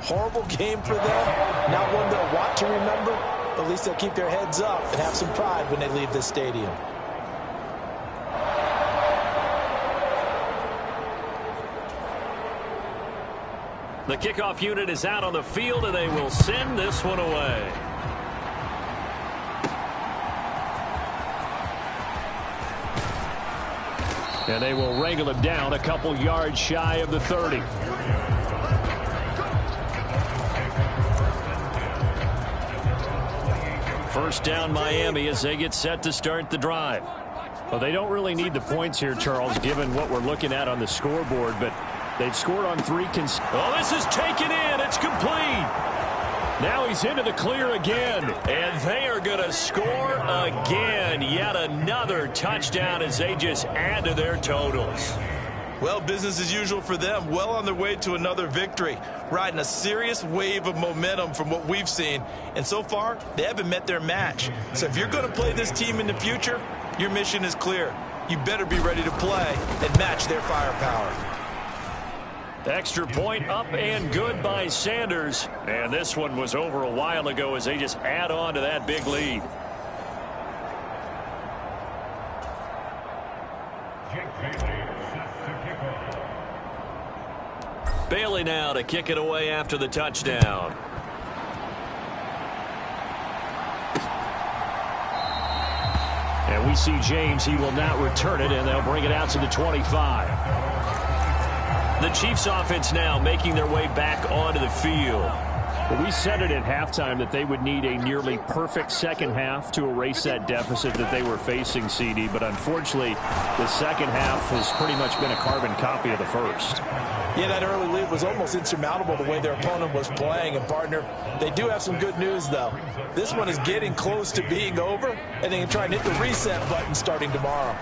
Horrible game for them. Not one they'll want to remember. But at least they'll keep their heads up and have some pride when they leave this stadium. The kickoff unit is out on the field, and they will send this one away. And they will wrangle him down a couple yards shy of the 30. First down Miami as they get set to start the drive. Well, they don't really need the points here, Charles, given what we're looking at on the scoreboard, but they've scored on 3 Oh, this is taken in. It's complete. Now he's into the clear again, and they are going to score again. Yet another touchdown as they just add to their totals. Well, business as usual for them. Well on their way to another victory. Riding a serious wave of momentum from what we've seen. And so far, they haven't met their match. So if you're going to play this team in the future, your mission is clear. You better be ready to play and match their firepower. Extra point up and good by Sanders. And this one was over a while ago as they just add on to that big lead. Bailey now to kick it away after the touchdown. And we see James. He will not return it, and they'll bring it out to the 25. The Chiefs offense now making their way back onto the field. Well, we said it at halftime that they would need a nearly perfect second half to erase that deficit that they were facing, CD. But unfortunately, the second half has pretty much been a carbon copy of the first. Yeah, that early lead was almost insurmountable the way their opponent was playing. And, partner, they do have some good news, though. This one is getting close to being over, and they can try and hit the reset button starting tomorrow.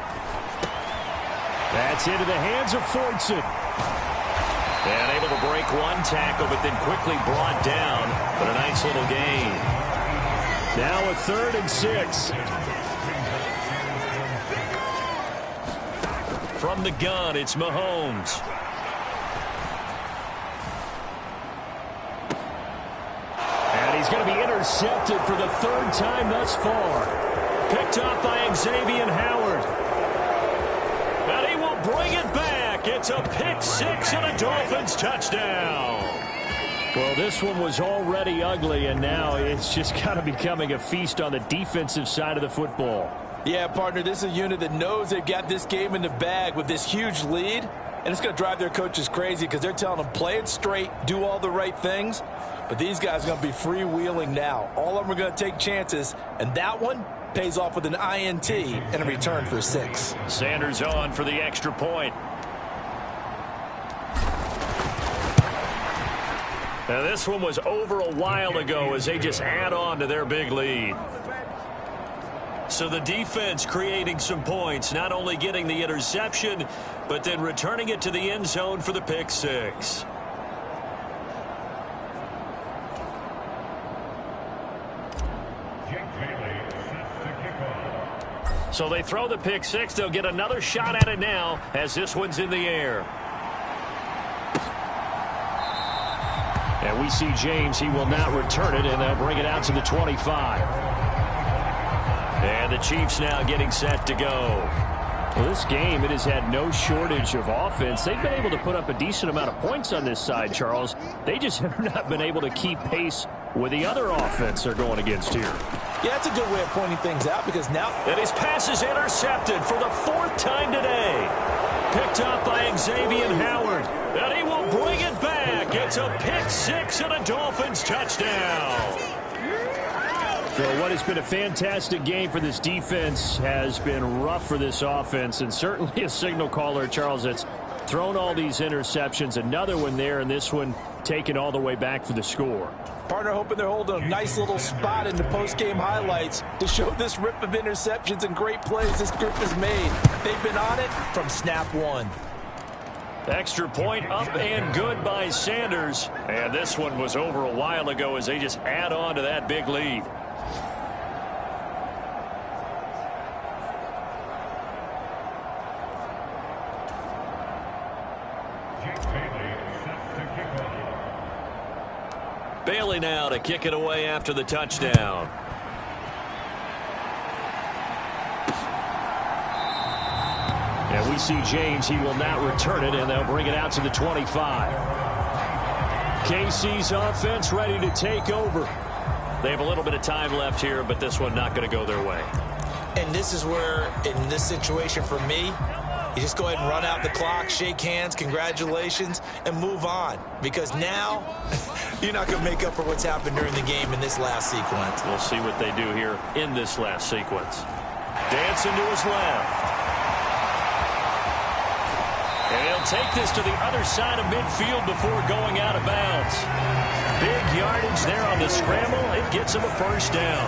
That's into the hands of Fordson. And able to break one tackle, but then quickly brought down. But a nice little gain. Now a 3rd and 6. From the gun, it's Mahomes. And he's going to be intercepted for the 3rd time thus far. Picked up by Xavier Howard. And he will bring it back. It's a pick 6 and a Dolphins touchdown. Well, this one was already ugly, and now it's just kind of becoming a feast on the defensive side of the football. Yeah, partner, this is a unit that knows they've got this game in the bag with this huge lead, and it's going to drive their coaches crazy because they're telling them play it straight, do all the right things, but these guys are going to be freewheeling now. All of them are going to take chances, and that one pays off with an INT and a return for 6. Sanders on for the extra point. Now this one was over a while ago as they just add on to their big lead. So the defense creating some points, not only getting the interception, but then returning it to the end zone for the pick 6. So they throw the pick 6. They'll get another shot at it now as this one's in the air. And we see James. He will not return it, and they'll bring it out to the 25. And the Chiefs now getting set to go. Well, this game, it has had no shortage of offense. They've been able to put up a decent amount of points on this side, Charles. They just have not been able to keep pace with the other offense they're going against here. Yeah, that's a good way of pointing things out because now... And his pass is intercepted for the 4th time today. Picked up by Xavier Howard. And he will bring it back. It's a pick 6 and a Dolphins touchdown. So what has been a fantastic game for this defense has been rough for this offense, and certainly a signal caller, Charles, that's thrown all these interceptions. Another one there, and this one taken all the way back for the score. Partner hoping they're holding a nice little spot in the post-game highlights to show this rip of interceptions and great plays this group has made. They've been on it from snap 1. Extra point up and good by Sanders. And this one was over a while ago as they just add on to that big lead. Bailey now to kick it away after the touchdown. And we see James. He will not return it, and they'll bring it out to the 25. KC's offense ready to take over. They have a little bit of time left here, but this one not going to go their way. And this is where, in this situation for me, you just go ahead and run out the clock, shake hands, congratulations, and move on. Because now, you're not going to make up for what's happened during the game in this last sequence. We'll see what they do here in this last sequence. Dancing to his left. And he'll take this to the other side of midfield before going out of bounds. Big yardage there on the scramble. It gets him a first down.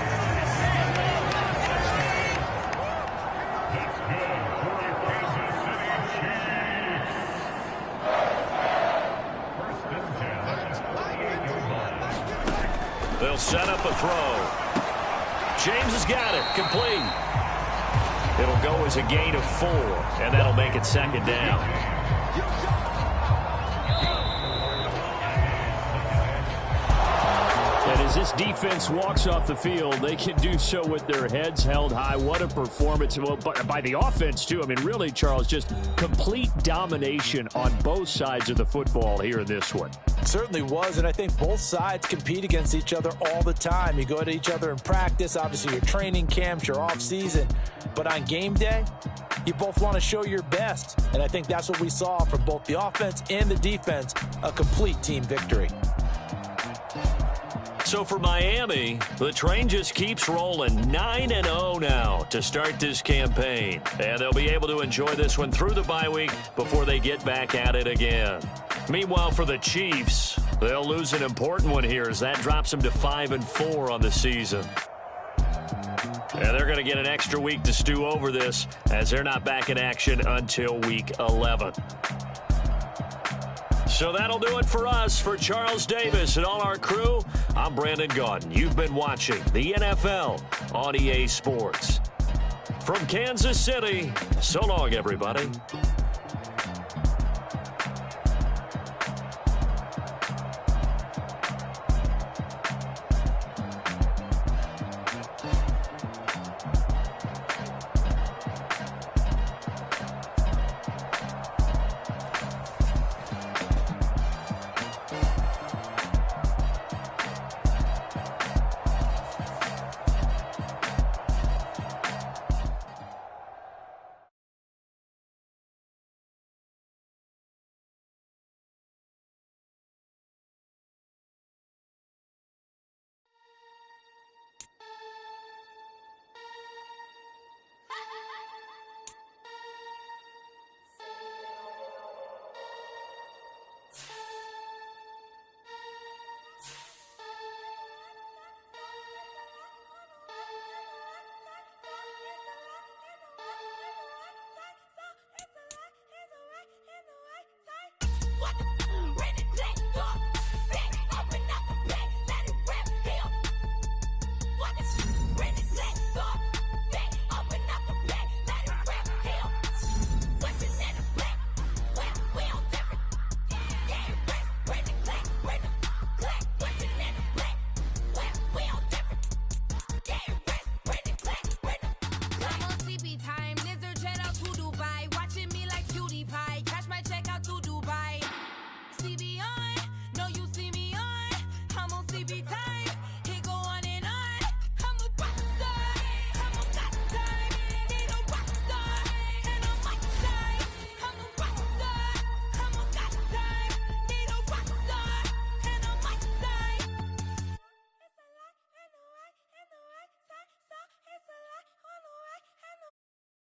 They'll set up a throw. James has got it. Complete. It'll go as a gain of 4, and that'll make it second down. And as this defense walks off the field, they can do so with their heads held high. What a performance by the offense, too. I mean, really, Charles, just complete domination on both sides of the football here in this one. Certainly was, and I think both sides compete against each other all the time. You go at each other in practice, obviously your training camps, your off-season, but on game day, you both want to show your best, and I think that's what we saw from both the offense and the defense, a complete team victory. So for Miami, the train just keeps rolling 9-0 now to start this campaign. And they'll be able to enjoy this one through the bye week before they get back at it again. Meanwhile, for the Chiefs, they'll lose an important one here as that drops them to 5-4 on the season. And they're going to get an extra week to stew over this as they're not back in action until week 11. So that'll do it for us. For Charles Davis and all our crew, I'm Brandon Gaudin. You've been watching the NFL on EA Sports. From Kansas City, so long, everybody. CB on, no you see me on, I'm on CB time.